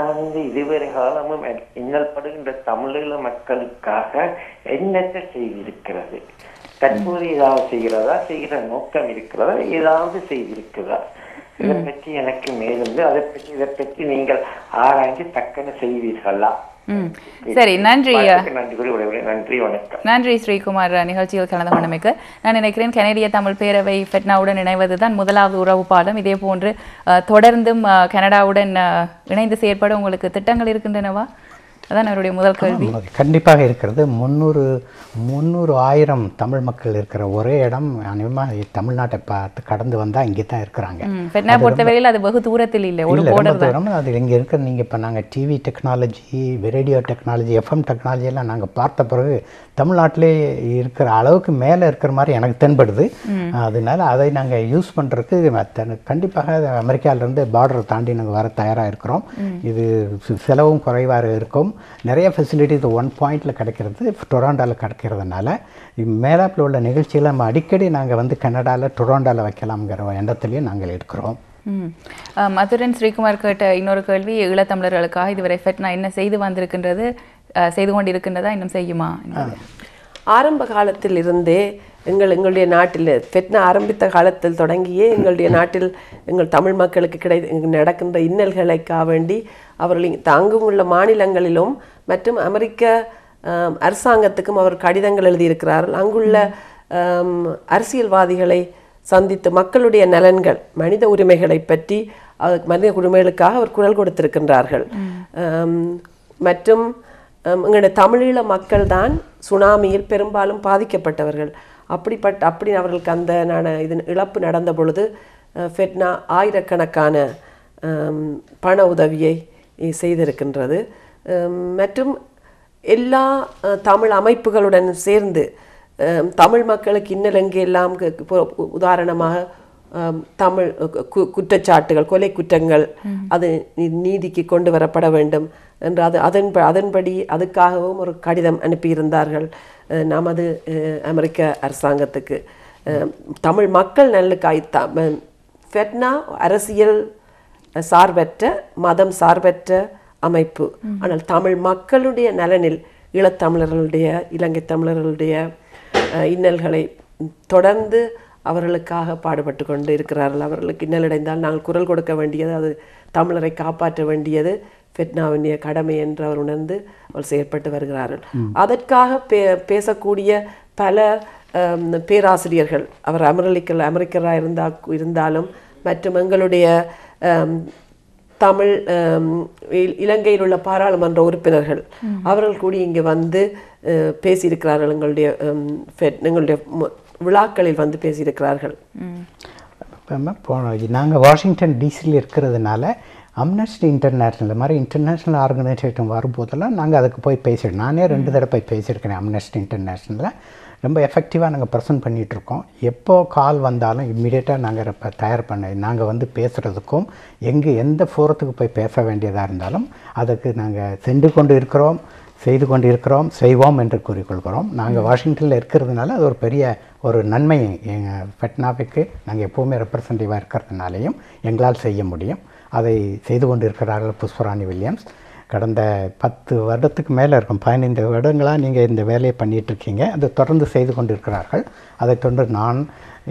இதுவரை காலமும் இன்னல் படுகின்ற தமிழீழ மக்களுக்காக என்னத்தை செய்திருக்கிறது? தற்போது ஏதாவது செய்கிறதா? செய்கிற நோக்கம் இருக்கிறதா? ஏதாவது செய்திருக்கிறதா? இதை பற்றி எனக்கு மேலும் இதை பற்றி நீங்கள் ஆராய்ந்து தக்கன செய்வீர்களா? சரி, நன்றி. நன்றி, வணக்கம். நன்றி ஸ்ரீகுமார், நிகழ்ச்சியில் கலந்து கொண்டமைக்கு. நான் நினைக்கிறேன் கனடிய தமிழ் பேரவை ஃபெட்னாவுடன் இணைவதுதான் முதலாவது உறவு பாலம். இதே போன்று தொடர்ந்தும் கனடாவுடன் இணைந்து செயற்பட உங்களுக்கு திட்டங்கள் இருக்கின்றனவா? அதான் அவருடைய முதல் கேள்வி. கண்டிப்பாக இருக்கிறது. 300,000 தமிழ் மக்கள் இருக்கிற ஒரே இடம் அநேகமாக தமிழ்நாட்டை பார்த்து கடந்து வந்தால் இங்கே தான் இருக்கிறாங்க. ஃபெட்னா பொறுத்தவரையில் அது வெகு தூரத்தில் இல்லை, ஒரு போர்டர் தான். அது இங்கே இருக்கிற நீங்கள் இப்போ நாங்கள் TV technology, radio technology, FM technology எல்லாம் நாங்கள் பார்த்த பிறகு தமிழ்நாட்டிலே இருக்கிற அளவுக்கு மேலே இருக்கிற மாதிரி எனக்கு தென்படுது. அதனால அதை நாங்கள் யூஸ் பண்ணுறதுக்கு கண்டிப்பாக அமெரிக்காவிலேருந்து பார்டரை தாண்டி நாங்கள் வர தயாராக இருக்கிறோம். இது செலவும் குறைவாக இருக்கும். நிறைய ஃபெசிலிட்டிஸ் 1 பாயிண்டில் கிடைக்கிறது, டொராண்டோவில் கிடைக்கிறதுனால மேலாப்பில் உள்ள நிகழ்ச்சிகளை நம்ம அடிக்கடி நாங்கள் கனடாவில் டொராண்டோவில் வைக்கலாம்ங்கிற எண்ணத்திலேயே நாங்கள் இருக்கிறோம். மதுரன் ஸ்ரீகுமார் கேட்ட இன்னொரு கேள்வி, ஈழத்தமிழர்களுக்காக இதுவரை ஃபெட்னா என்ன செய்து வந்திருக்கின்றது, செய்து கொண்டிருக்கின்றதா, இன்னும் செய்யுமா? ஆரம்ப காலத்தில் இருந்தே எங்களுடைய நாட்டில் ஃபெட்னா ஆரம்பித்த காலத்தில் தொடங்கியே எங்களுடைய நாட்டில் எங்கள் தமிழ் மக்களுக்கு நடக்கின்ற இன்னல்களுக்காக வேண்டி அவர்கள் தாங்கும் உள்ள மாநிலங்களிலும் மற்றும் அமெரிக்க அரசாங்கத்துக்கும் அவர் கடிதங்கள் எழுதியிருக்கிறார்கள். அங்குள்ள அரசியல்வாதிகளை சந்தித்து மக்களுடைய நலன்கள், மனித உரிமைகளை பற்றி, மனித உரிமைகளுக்காக அவர் குரல் கொடுத்திருக்கின்றார்கள். மற்றும் எங்களுடைய தமிழீழ மக்கள் தான் சுனாமியில் பெரும்பாலும் பாதிக்கப்பட்டவர்கள். அப்படி அவர்களுக்கு அந்த இழப்பு நடந்த பொழுது ஃபெட்னா ஆயிரக்கணக்கான பண உதவியை செய்திருக்கின்றது. மற்றும் எல்லா தமிழ் அமைப்புகளுடன் சேர்ந்து தமிழ் மக்களுக்கு இன்னலெங்கே எல்லாம் உதாரணமாக தமிழ் குற்றச்சாட்டுகள், கொலை குற்றங்கள் அது நீதிக்கு கொண்டு வரப்பட வேண்டும் என்று அதன்படி அதுக்காகவும் ஒரு கடிதம் அனுப்பியிருந்தார்கள் நமது அமெரிக்க அரசாங்கத்துக்கு. தமிழ் மக்கள் நல்லுக்காய் ஃபெட்னா அரசியல் சார்பற்ற, மதம் சார்பற்ற அமைப்பு. ஆனால் தமிழ் மக்களுடைய நலனில் ஈழத்தமிழர்களுடைய, இலங்கை தமிழர்களுடைய இன்னல்களை தொடர்ந்து அவர்களுக்காக பாடுபட்டு கொண்டு இருக்கிறார்கள். அவர்களுக்கு இன்னலடைந்தால் நாங்கள் குரல் கொடுக்க வேண்டியது, அது தமிழரை காப்பாற்ற வேண்டியது ஃபெட்னாவினுடைய கடமை என்று அவர் உணர்ந்து அவர் செயற்பட்டு வருகிறார்கள். அதற்காக பேசக்கூடிய பல பேராசிரியர்கள், அவர் அமெரிக்கராக இருந்தாலும் மற்றும் எங்களுடைய தமிழ் இலங்கையில் உள்ள பாராளுமன்ற உறுப்பினர்கள் அவர்கள் கூடி இங்கே வந்து பேசியிருக்கிறார்கள். எங்களுடைய விழாக்களில் வந்து பேசியிருக்கிறார்கள். நாங்கள் வாஷிங்டன் டிசியில் இருக்கிறதுனால அம்னஸ்டி இன்டர்நேஷ்னல் மாதிரி இன்டர்நேஷ்னல் ஆர்கனைசேஷன் வரும்போதெல்லாம் நாங்கள் அதுக்கு போய் பேசிடுறோம். நானே 2 தடவை போய் பேசியிருக்கிறேன் அம்னஸ்டி இன்டர்நேஷ்னலில். ரொம்ப எஃபெக்டிவாக நாங்கள் ப்ரெசென்ட் பண்ணிகிட்ருக்கோம். எப்போ கால் வந்தாலும் இம்மிடியேட்டாக நாங்கள் இப்போ தயார் நாங்கள் வந்து பேசுகிறதுக்கும் எந்த ஃபோரத்துக்கு போய் பேச வேண்டியதாக இருந்தாலும் அதுக்கு நாங்கள் சென்று கொண்டு இருக்கிறோம், செய்து கொண்டு இருக்கிறோம், செய்வோம் என்று கூறிக்கொள்கிறோம். நாங்கள் வாஷிங்டனில் இருக்கிறதுனால அது ஒரு பெரிய ஒரு நன்மை எங்கள் ஃபெட்னாவுக்கு நாங்கள் எப்போவுமே ரெப்ரசன்டேட்டிவாக இருக்கிறதுனாலையும் எங்களால் செய்ய முடியும். அதை செய்து கொண்டு இருக்கிறார்கள் புஷ்பராணி வில்லியம்ஸ். கடந்த 10 வருடத்துக்கு மேலே இருக்கும், 15 வருடங்களாக நீங்கள் இந்த வேலையை பண்ணிகிட்ருக்கீங்க. அதை தொடர்ந்து செய்து கொண்டு இருக்கிறார்கள். அதை தொடர்ந்து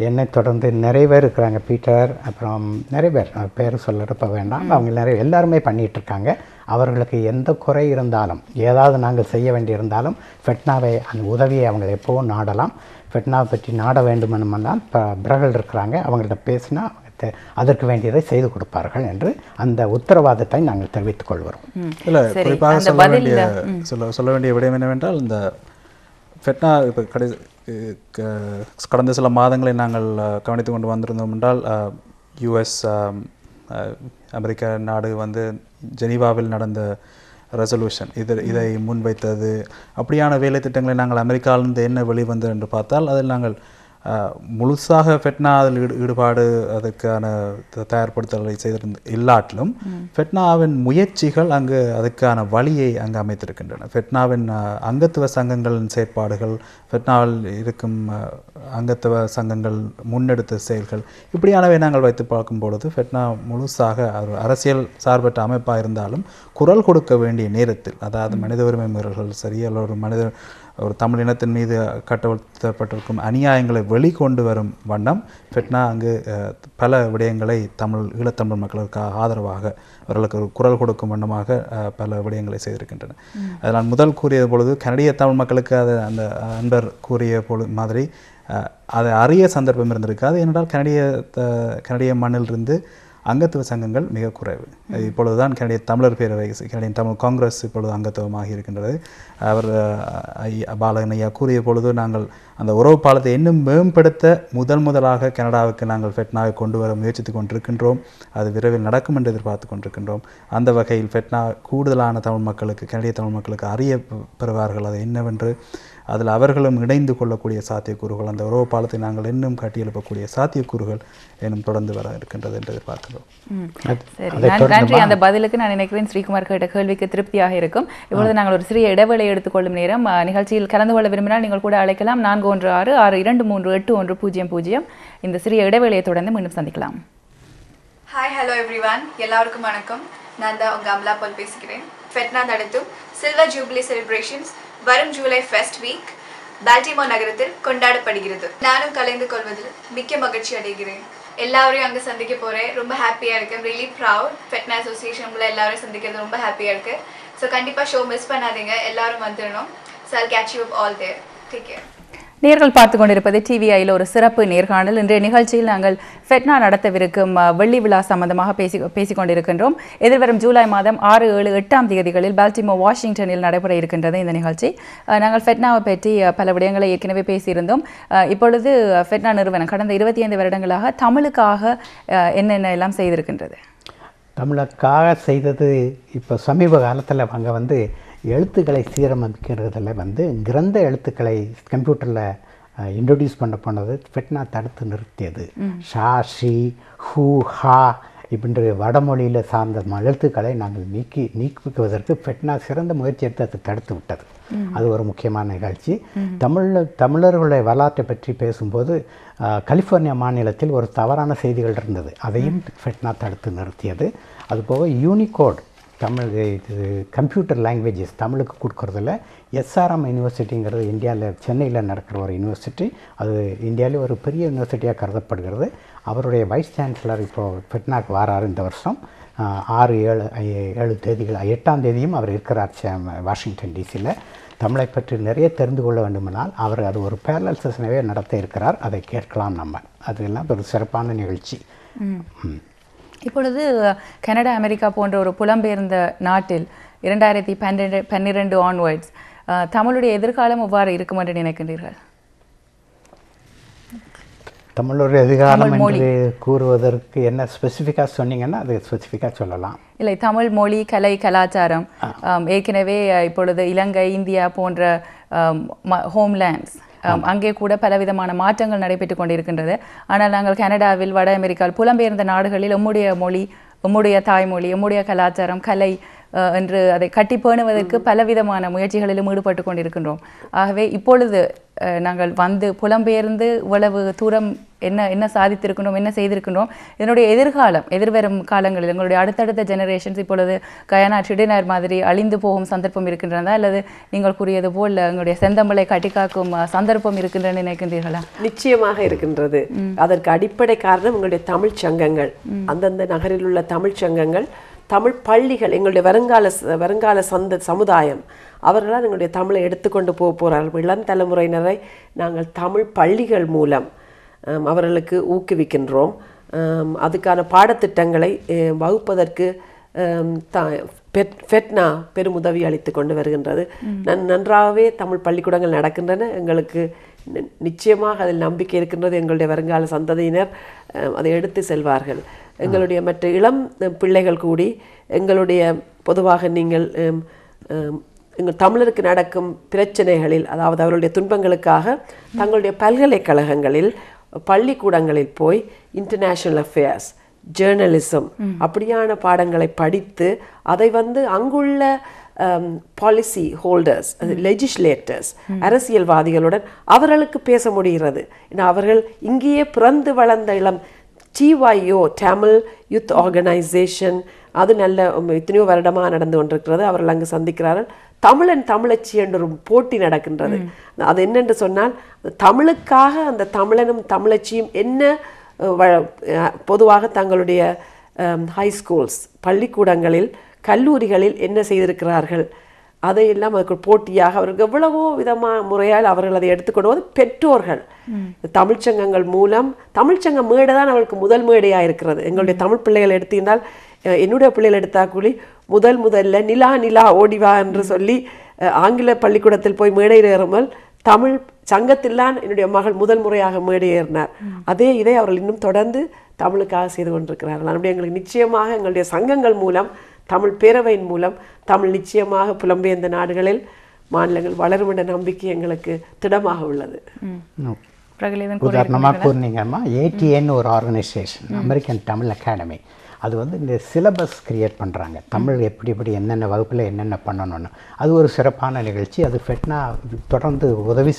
என்னை தொடர்ந்து நிறைய பேர் இருக்கிறாங்க. பீட்டர், அப்புறம் நிறைய பேர், பேர் சொல்லிருப்ப வேண்டாம், அவங்க எல்லாருமே பண்ணிகிட்ருக்காங்க. அவர்களுக்கு எந்த குறை இருந்தாலும், ஏதாவது நாங்கள் செய்ய வேண்டியிருந்தாலும் ஃபெட்னாவை அந்த உதவியை அவங்க எப்போவும் நாடலாம். ஃபெட்னாவை பற்றி நாட வேண்டுமென்னால் பிரகல் இருக்கிறாங்க, அவங்கள்ட்ட பேசினா அதற்கு வேண்டியதை செய்து கொடுப்பார்கள் என்று அந்த உத்தரவாதத்தை நாங்கள் தெரிவித்துக் கொள்கிறோம். இல்லை, குறிப்பாக சொல்ல வேண்டிய விடயம் என்னவென்றால், இந்த ஃபெட்னா இப்போ கடந்த சில மாதங்களை நாங்கள் கவனித்து கொண்டு வந்திருந்தோம் என்றால், யுஎஸ் அமெரிக்க நாடு வந்து ஜெனீவாவில் நடந்த ரெசல்யூஷன் இதை முன்வைத்தது, அப்படியான வேலை திட்டங்களை நாங்கள் அமெரிக்காவிலிருந்து என்ன வெளிவந்தது என்று பார்த்தால், அதில் நாங்கள் முழுசாக ஃபெட்னா அதில் ஈடுபாடு அதற்கான தயார்படுத்தலை இல்லாட்டிலும் ஃபெட்னாவின் முயற்சிகள் அங்கு அதுக்கான வழியை அங்கு அமைத்திருக்கின்றன. ஃபெட்னாவின் அங்கத்துவ சங்கங்களின் செயற்பாடுகள், ஃபெட்னாவில் இருக்கும் அங்கத்துவ சங்கங்கள் முன்னெடுத்த செயல்கள், இப்படியானவை நாங்கள் வைத்து பார்க்கும் பொழுது ஃபெட்னா முழுசாக அரசியல் சார்பற்ற அமைப்பாக இருந்தாலும் குரல் கொடுக்க வேண்டிய நேரத்தில், அதாவது மனித உரிமை மீறல்கள் சரி, அல்லது ஒரு தமிழ் இனத்தின் மீது கட்டவிழ்த்தப்பட்டிருக்கும் அநியாயங்களை வெளிக்கொண்டு வரும் வண்ணம் ஃபெட்னா அங்கு பல விடயங்களை ஈழத்தமிழ் மக்களுக்கு ஆதரவாக அவர்களுக்கு ஒரு குரல் கொடுக்கும் வண்ணமாக பல விடயங்களை செய்திருக்கின்றன. அதை நான் முதல் கூறிய பொழுது கனடிய தமிழ் மக்களுக்கு அதை அந்த அன்பர் கூறிய மாதிரி அதை அறிய சந்தர்ப்பம் இருந்திருக்காது. ஏனென்றால் கனடிய மண்ணிலிருந்து அங்கத்துவ சங்கங்கள் மிக குறைவு. இப்பொழுதுதான் கனடிய தமிழர் பேரவை, கனடியன் தமிழ் காங்கிரஸ் இப்பொழுது அங்கத்துவமாக இருக்கின்றது. அவர் பாலகன் ஐயா கூறிய பொழுது, நாங்கள் அந்த உறவு பாலத்தை இன்னும் மேம்படுத்த முதலாக கனடாவுக்கு நாங்கள் ஃபெட்னாவை கொண்டு வர முயற்சித்து கொண்டிருக்கின்றோம். அது விரைவில் நடக்கும் என்று எதிர்பார்த்து கொண்டிருக்கின்றோம். அந்த வகையில் ஃபெட்னா கூடுதலான தமிழ் மக்களுக்கு, கனடிய தமிழ் மக்களுக்கு அறிய பெறுவார்கள் அது என்னவென்று. அதில் அவர்களும் இணைந்து கொள்ளக்கூடிய சாத்தியக்கூறுகள், அந்த உறவு பாலத்தை நாங்கள் இன்னும் கட்டியெழுப்பக்கூடிய சாத்தியக்கூறுகள் இன்னும் தொடர்ந்து வர இருக்கின்றது என்று எதிர்பார்க்கிறோம். நன்றி. அந்த பதிலுக்கு நான் நினைக்கிறேன் ஸ்ரீகுமார் கேட்ட கேள்விக்கு திருப்தியாக இருக்கும். இப்பொழுது நாங்கள் ஒரு சிறிய இடைவேளை எடுத்துக்கொள்ளும் நேரம். நிகழ்ச்சியில் கலந்து கொள்ள விரும்பினால் நீங்கள் கூட அழைக்கலாம். 4166238000. இந்த சிறிய இடைவேளையை தொடர்ந்து மீண்டும் சந்திக்கலாம். ஹாய், ஹலோ எவ்ரிவான், எல்லாருக்கும் வணக்கம். நான் தான் உங்கள் அமலா பால் பேசுகிறேன். ஃபெட்னா நடத்தும் சில்வர் ஜூப்ளி செலிப்ரேஷன்ஸ் வரும் ஜூலை ஃபெஸ்ட் வீக் பால்டிமோர் நகரத்தில் கொண்டாடப்படுகிறது. நானும் கலந்து கொள்வதில் மிக்க மகிழ்ச்சி அடைகிறேன். எல்லாரையும் அங்கே சந்திக்க போகிறேன். ரொம்ப ஹாப்பியாக இருக்கேன். Really proud. ஃபெட்னா அசோசியேஷனில் எல்லாரும் சந்திக்கிறது ரொம்ப ஹாப்பியாக இருக்குது. ஸோ கண்டிப்பாக ஷோ மிஸ் பண்ணாதீங்க, எல்லாரும் வந்துடணும். So I'll catch you up all there. Take care. நேர்கள் பார்த்து கொண்டிருப்பது டிவிஐயில் ஒரு சிறப்பு நேர்காணல். இன்றைய நிகழ்ச்சியில் நாங்கள் ஃபெட்னா நடத்தவிருக்கும் வெள்ளி விழா சம்பந்தமாக பேசிக்கொண்டிருக்கின்றோம். எதிர்வரும் ஜூலை மாதம் 6, 7, 8ஆம் தேதிகளில் பால்டிமோர், வாஷிங்டனில் நடைபெற இருக்கின்றது இந்த நிகழ்ச்சி. நாங்கள் ஃபெட்னாவை பற்றி பல விடயங்களை ஏற்கனவே பேசியிருந்தோம். இப்பொழுது ஃபெட்னா நிறுவனம் கடந்த 25 வருடங்களாக தமிழுக்காக என்னென்ன எல்லாம் செய்திருக்கின்றது? தமிழுக்காக செய்தது இப்போ சமீப காலத்தில் அவங்க வந்து எழுத்துக்களை சீரமைக்கிறதுல வந்து கிரந்த எழுத்துக்களை கம்ப்யூட்டரில் இன்ட்ரடியூஸ் பண்ண போனது ஃபெட்னா தடுத்து நிறுத்தியது. ஷா, ஷி, ஹூ, ஹா இப்படின்ற வடமொழியில் சார்ந்த எழுத்துக்களை நாங்கள் நீக்குவதற்கு ஃபெட்னா சிறந்த முயற்சி எடுத்து அதை தடுத்து விட்டது. அது ஒரு முக்கியமான நிகழ்ச்சி. தமிழர்களுடைய வரலாற்றை பற்றி பேசும்போது கலிஃபோர்னியா மாநிலத்தில் ஒரு தவறான செய்திகள் இருந்தது. அதையும் ஃபெட்னா தடுத்து நிறுத்தியது. அதுபோக யூனிகோட் தமிழ் இது கம்ப்யூட்டர் லாங்குவேஜஸ் தமிழுக்கு கொடுக்குறதில்ல. எஸ்ஆர்எம் யூனிவர்சிட்டிங்கிறது இந்தியாவில் சென்னையில் நடக்கிற ஒரு யூனிவர்சிட்டி. அது இந்தியாவிலே ஒரு பெரிய யூனிவர்சிட்டியாக கருதப்படுகிறது. அவருடைய வைஸ் சான்சலர் இப்போது ஃபெட்னாக்கு வராரு இந்த வருஷம் 6, 7 தேதிகள் 8ஆம் தேதியும் அவர் இருக்கிறார் வாஷிங்டன் டிசியில். தமிழை பற்றி நிறைய தெரிந்து கொள்ள வேண்டுமானால் அவர் அது ஒரு பேரலல் செஷனவே நடத்த இருக்கிறார். அதை கேட்கலாம் நம்ம. அதெல்லாம் ஒரு சிறப்பான நிகழ்ச்சி. இப்பொழுது கனடா, அமெரிக்கா போன்ற ஒரு புலம்பெயர்ந்த நாட்டில் 2012 ஆன்வர்ட்ஸ் தமிழுடைய எதிர்காலம் எவ்வாறு இருக்கும் என்று நினைக்கின்றீர்கள்? தமிழோட எதிர்காலம் என்று கூறுவதற்கு என்ன ஸ்பெசிஃபிக்காக சொன்னீங்கன்னா அது ஸ்பெசிஃபிக்காக சொல்லலாம். இல்லை, தமிழ் மொழி, கலை, கலாச்சாரம் ஏற்கனவே இப்பொழுது இலங்கை, இந்தியா போன்ற ஹோம்லேண்ட்ஸ் அங்கே கூட பலவிதமான மாற்றங்கள் நடைபெற்று கொண்டிருக்கின்றது. ஆனால் நாங்கள் கனடாவில், வட அமெரிக்காவில், புலம்பெயர்ந்த நாடுகளில் எம்முடைய மொழி, எம்முடைய தாய்மொழி, எம்முடைய கலாச்சாரம், கலை என்று அதை கட்டி பேணுவதற்கு பலவிதமான முயற்சிகளிலும் ஈடுபட்டு கொண்டிருக்கின்றோம். ஆகவே இப்பொழுது நாங்கள் வந்து புலம்பெயர்ந்து இவ்வளவு தூரம் என்ன சாதித்திருக்கின்றோம், என்ன செய்திருக்கின்றோம், இதனுடைய எதிர்காலம், எதிர்வரும் காலங்களில் எங்களுடைய அடுத்தடுத்த ஜெனரேஷன்ஸ் இப்பொழுது கயானா ட்ரிடினர் மாதிரி அழிந்து போகும் சந்தர்ப்பம் இருக்கின்றதா, அல்லது நீங்கள் கூறியது போல் எங்களுடைய செந்தமிழை கட்டிக்காக்கும் சந்தர்ப்பம் இருக்கின்றன நினைக்கின்றீர்களா? நிச்சயமாக இருக்கின்றது. அதற்கு அடிப்படை காரணம் எங்களுடைய தமிழ் சங்கங்கள், அந்தந்த நகரில் உள்ள தமிழ் சங்கங்கள், தமிழ் பள்ளிகள், எங்களுடைய வருங்கால சமுதாயம் அவர்களால் எங்களுடைய தமிழை எடுத்துக்கொண்டு போகிறார்கள். இளம் தலைமுறையினரை நாங்கள் தமிழ் பள்ளிகள் மூலம் அவர்களுக்கு ஊக்குவிக்கின்றோம். அதுக்கான பாடத்திட்டங்களை வகுப்பதற்கு ஃபெட்னா பெருமுதவி அளித்து கொண்டு வருகின்றது. நன்றாகவே தமிழ் பள்ளிக்கூடங்கள் நடக்கின்றன. எங்களுக்கு நிச்சயமாக அதில் நம்பிக்கை இருக்கின்றது. எங்களுடைய வருங்கால சந்ததியினர் அதை எடுத்து செல்வார்கள். எங்களுடைய மற்ற இளம் பிள்ளைகள் கூடி எங்களுடைய பொதுவாக நீங்கள் எங்கள் தமிழருக்கு நடக்கும் பிரச்சனைகளில், அதாவது அவர்களுடைய துன்பங்களுக்காக தங்களுடைய பல்கலைக்கழகங்களில், பள்ளிக்கூடங்களில் போய் இன்டர்நேஷ்னல் அஃபேர்ஸ், ஜேர்னலிசம் அப்படியான பாடங்களை படித்து அதை அங்குள்ள பாலிசி ஹோல்டர்ஸ், லெஜிஸ்லேட்டர்ஸ், அரசியல்வாதிகளுடன் அவர்களுக்கு பேச முடிகிறது. அவர்கள் இங்கேயே பிறந்து வளர்ந்த இளம் TYO தமிழ் யூத் ஆர்கனைசேஷன், அது நல்ல எத்தனையோ வருடமாக நடந்து கொண்டிருக்கிறது. அவர்கள் அங்கு சந்திக்கிறார்கள். தமிழன் தமிழச்சி என்ற ஒரு போட்டி நடக்கின்றது. அது என்னென்று சொன்னால், தமிழுக்காக அந்த தமிழனும் தமிழச்சியும் என்ன பொதுவாக தங்களுடைய ஹை ஸ்கூல்ஸ், பள்ளிக்கூடங்களில், கல்லூரிகளில் என்ன செய்திருக்கிறார்கள், அதையெல்லாம் அதுக்கு போட்டியாக அவருக்கு எவ்வளவோ விதமான முறையால் அவர்கள் அதை எடுத்துக்கொண்டு பெற்றோர்கள் தமிழ்ச்சங்கங்கள் மூலம், தமிழ்ச்சங்க மேடை தான் அவளுக்கு முதல் மேடையாக இருக்கிறது. எங்களுடைய தமிழ் பிள்ளைகள் எடுத்திருந்தால், என்னுடைய பிள்ளைகள் எடுத்தா கூலி முதல்ல நிலா நிலா ஓடிவா என்று சொல்லி ஆங்கில பள்ளிக்கூடத்தில் போய் மேடை ஏறாமல் தமிழ் சங்கத்தில்தான் என்னுடைய மகள் முதல் முறையாக மேடை ஏறினார். இதை அவர்கள் இன்னும் தொடர்ந்து தமிழுக்காக செய்து கொண்டிருக்கிறார்கள். அதனுடைய எங்களுக்கு நிச்சயமாக எங்களுடைய சங்கங்கள் மூலம், தமிழ் பேரவையின் மூலம் தமிழ் நிச்சயமாக புலம்பெயர்ந்த நாடுகளில், மாநிலங்கள் வளரும் என்ற நம்பிக்கை எங்களுக்கு திடமாக உள்ளது. உதாரணமாக கூறினீங்கம்மா, ATN ஒரு ஆர்கனைசேஷன், அமெரிக்கன் தமிழ் அகாடமி, அது இந்த சிலபஸ் கிரியேட் பண்ணுறாங்க. தமிழ் எப்படி என்னென்ன வகுப்பில் என்னென்ன பண்ணணும்னு. அது ஒரு சிறப்பான நிகழ்ச்சி. அது ஃபெட்னா தொடர்ந்து உதவி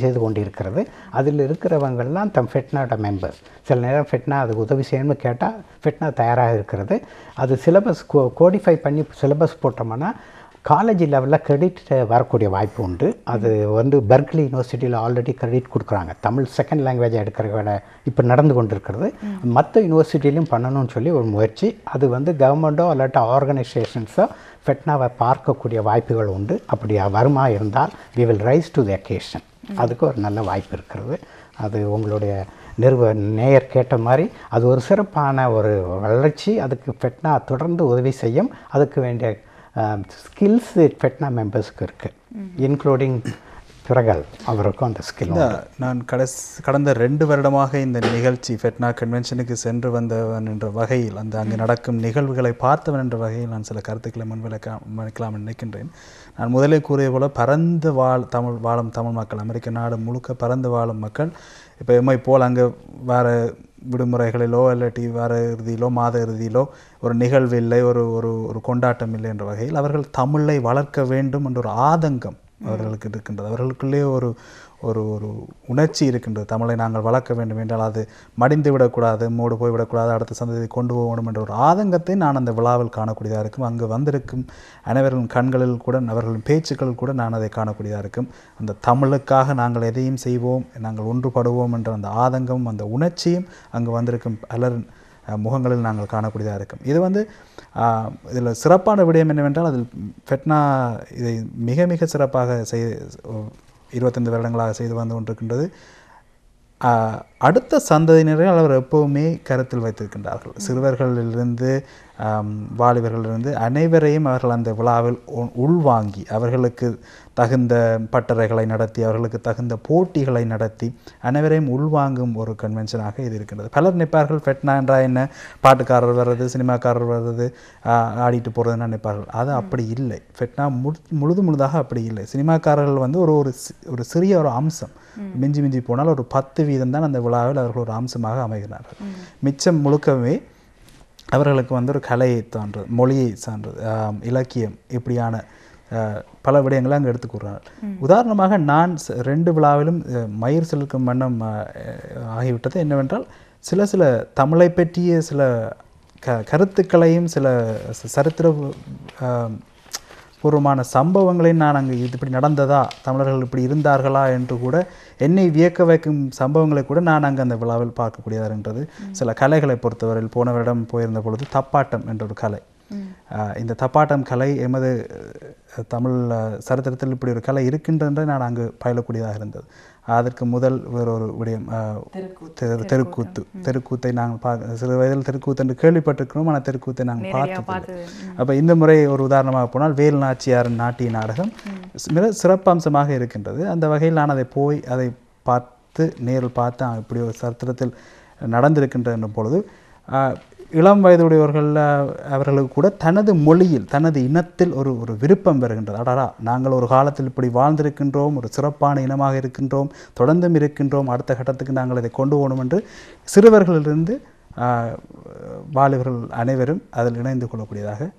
செய்து கொண்டு இருக்கிறது. அதில் இருக்கிறவங்கள்லாம் ஃபெட்னாவோட மெம்பர்ஸ். சில நேரம் ஃபெட்னா அதுக்கு உதவி செய்யணும்னு கேட்டால் ஃபெட்னா தயாராக இருக்கிறது. அது சிலபஸ் கோடிஃபை பண்ணி சிலபஸ் போட்டோம்னா காலேஜ் லெவலில் கிரெடிட் வரக்கூடிய வாய்ப்பு உண்டு. அது பெர்க்லி யூனிவர்சிட்டியில் ஆல்ரெடி கிரெடிட் கொடுக்குறாங்க. தமிழ் செகண்ட் லாங்குவேஜாக எடுக்கிற வேலை இப்போ நடந்து கொண்டு இருக்கிறது. மற்ற யூனிவர்சிட்டிலையும் பண்ணணும்னு சொல்லி ஒரு முயற்சி. அது கவர்மெண்ட்டோ இல்லாட்டா ஆர்கனைசேஷன்ஸோ ஃபெட்னாவை பார்க்கக்கூடிய வாய்ப்புகள் உண்டு. அப்படி வருமா இருந்தால் we will rise to the occasion. அதுக்கு ஒரு நல்ல வாய்ப்பு இருக்கிறது. அது உங்களுடைய நேயர் கேட்ட மாதிரி அது ஒரு சிறப்பான ஒரு வளர்ச்சி. அதுக்கு ஃபெட்னா தொடர்ந்து உதவி செய்யும். அதுக்கு வேண்டிய ஸ்கில்ஸ் ஃபெட்னா மெம்பர்ஸ்க்கு இருக்குது, இன்க்ளூடிங் துறைகள் அவருக்கும் அந்த ஸ்கில். நான் கடந்த 2 வருடமாக இந்த நிகழ்ச்சி ஃபெட்னா கன்வென்ஷனுக்கு சென்று வந்தவன் என்ற வகையில் அங்கு நடக்கும் நிகழ்வுகளை பார்த்தவன் என்ற வகையில் நான் சில கருத்துக்களை முன்வைக்கலாம் நினைக்கின்றேன். நான் முதலே கூறிய போல பரந்து வாழும் தமிழ் மக்கள், அமெரிக்க நாடு முழுக்க பரந்து வாழும் மக்கள் இப்போ எம்மை போல் அங்கே வேறு விடுமுறைகளிலோ இல்லாட்டி வார இறுதியிலோ மாத இறுதியிலோ ஒரு நிகழ்வு இல்லை, ஒரு ஒரு கொண்டாட்டம் இல்லை என்ற வகையில் அவர்கள் தமிழை வளர்க்க வேண்டும் என்ற ஒரு ஆதங்கம் அவர்களுக்கு இருக்கின்றது. அவர்களுக்குள்ளே ஒரு ஒரு ஒரு உணர்ச்சி இருக்கின்றது. தமிழை நாங்கள் வளர்க்க வேண்டும் என்றால் அது மடிந்து விடக்கூடாது, மூடு போய்விடக்கூடாது, அடுத்த சந்ததியை கொண்டு போக வேண்டும் என்ற ஒரு ஆதங்கத்தை நான் அந்த விழாவில் காணக்கூடியதாக இருக்கும். அங்கு வந்திருக்கும் அனைவரின் கண்களில் கூட அவர்களின் பேச்சுக்கள் கூட நான் அதை காணக்கூடியதாக இருக்கும். அந்த தமிழுக்காக நாங்கள் எதையும் செய்வோம், நாங்கள் ஒன்றுபடுவோம் என்ற அந்த ஆதங்கமும் அந்த உணர்ச்சியும் அங்கு வந்திருக்கும் பலர் முகங்களில் நாங்கள் காணக்கூடியதாக இருக்கும். இது இதில் சிறப்பான விடயம் என்னவென்றால் அதில் ஃபெட்னா இதை மிக மிக சிறப்பாக 25 வருடங்களாக செய்து வந்து கொண்டிருக்கின்றது. அடுத்த சந்ததியினரை அவர் எப்போவுமே கருத்தில் வைத்திருக்கின்றார்கள். சிறுவர்களிலிருந்து வாலிபர்களிலிருந்து அனைவரையும் அவர்கள் அந்த விழாவில் உள்வாங்கி அவர்களுக்கு தகுந்த பட்டறைகளை நடத்தி அவர்களுக்கு தகுந்த போட்டிகளை நடத்தி அனைவரையும் உள்வாங்கும் ஒரு கன்வென்ஷனாக இது இருக்கின்றது. பலர் நினைப்பார்கள் ஃபெட்னா என்றால் என்ன, பாட்டுக்காரர் வர்றது, சினிமாக்காரர் வர்றது, ஆடிட்டு போகிறதுன்னு நினைப்பார்கள். அது அப்படி இல்லை. ஃபெட்னா முழுதாக அப்படி இல்லை. சினிமாக்காரர்கள் ஒரு சிறிய ஒரு அம்சம், மிஞ்சி போனால் ஒரு 10% தான் அந்த விழாவில் அவர்கள் ஒரு அம்சமாக அமைகிறார்கள். மிச்சம் முழுக்கவே அவர்களுக்கு ஒரு கலையை சான்றது, மொழியை சான்றது, இலக்கியம், இப்படியான பல விடயங்களை அங்கே எடுத்துக்கூறார்கள். உதாரணமாக நான் 2 விழாவிலும் மயிர் செலுக்கும் வண்ணம் ஆகிவிட்டது என்னவென்றால் சில தமிழை பற்றிய சில கருத்துக்களையும் சில சரித்திர பூர்வமான சம்பவங்களையும் நான் அங்கே இப்படி நடந்ததா, தமிழர்கள் இப்படி இருந்தார்களா என்று கூட என்னை வியக்க வைக்கும் சம்பவங்களை கூட நான் அங்கே அந்த விழாவில் பார்க்கக்கூடியதாக இருக்கின்றது. சில கலைகளை பொறுத்தவரையில் போன வருடம் போயிருந்த பொழுது தப்பாட்டம் என்ற ஒரு கலை, இந்த தப்பாட்டம் கலை எமது தமிழ் சரித்திரத்தில் இப்படி ஒரு கலை இருக்கின்றதை நான் அங்கு பயிலக்கூடியதாக இருந்தது. அதற்கு முதல் வேறொரு விடயம் தெருக்கூத்தை நாங்கள் சிறு வயதில் தெருக்கூத்து என்று கேள்விப்பட்டிருக்கிறோம், ஆனால் தெருக்கூத்தை நாங்கள் பார்த்தது. அப்போ இந்த முறை ஒரு உதாரணமாக போனால் வேல் நாச்சியாரின் நாட்டிய நாடகம் மிக சிறப்பம்சமாக இருக்கின்றது. அந்த வகையில் நான் அதை பார்த்து நேரில் பார்த்து இப்படி ஒரு சரித்திரத்தில் நடந்திருக்கின்ற பொழுது இளம் வயதுடையவர்கள் அவர்களுக்கு கூட தனது மொழியில் தனது இனத்தில் ஒரு விருப்பம் வருகின்றது. அடாடா, நாங்கள் ஒரு காலத்தில் இப்படி வாழ்ந்திருக்கின்றோம், ஒரு சிறப்பான இனமாக இருக்கின்றோம், தொடர்ந்தும் இருக்கின்றோம், அடுத்த கட்டத்துக்கு நாங்கள் இதை கொண்டு போகணும் என்று சிறுவர்களிலிருந்து வாலிபர்கள் அனைவரும் அதில் இணைந்து கொள்ளக்கூடியதாக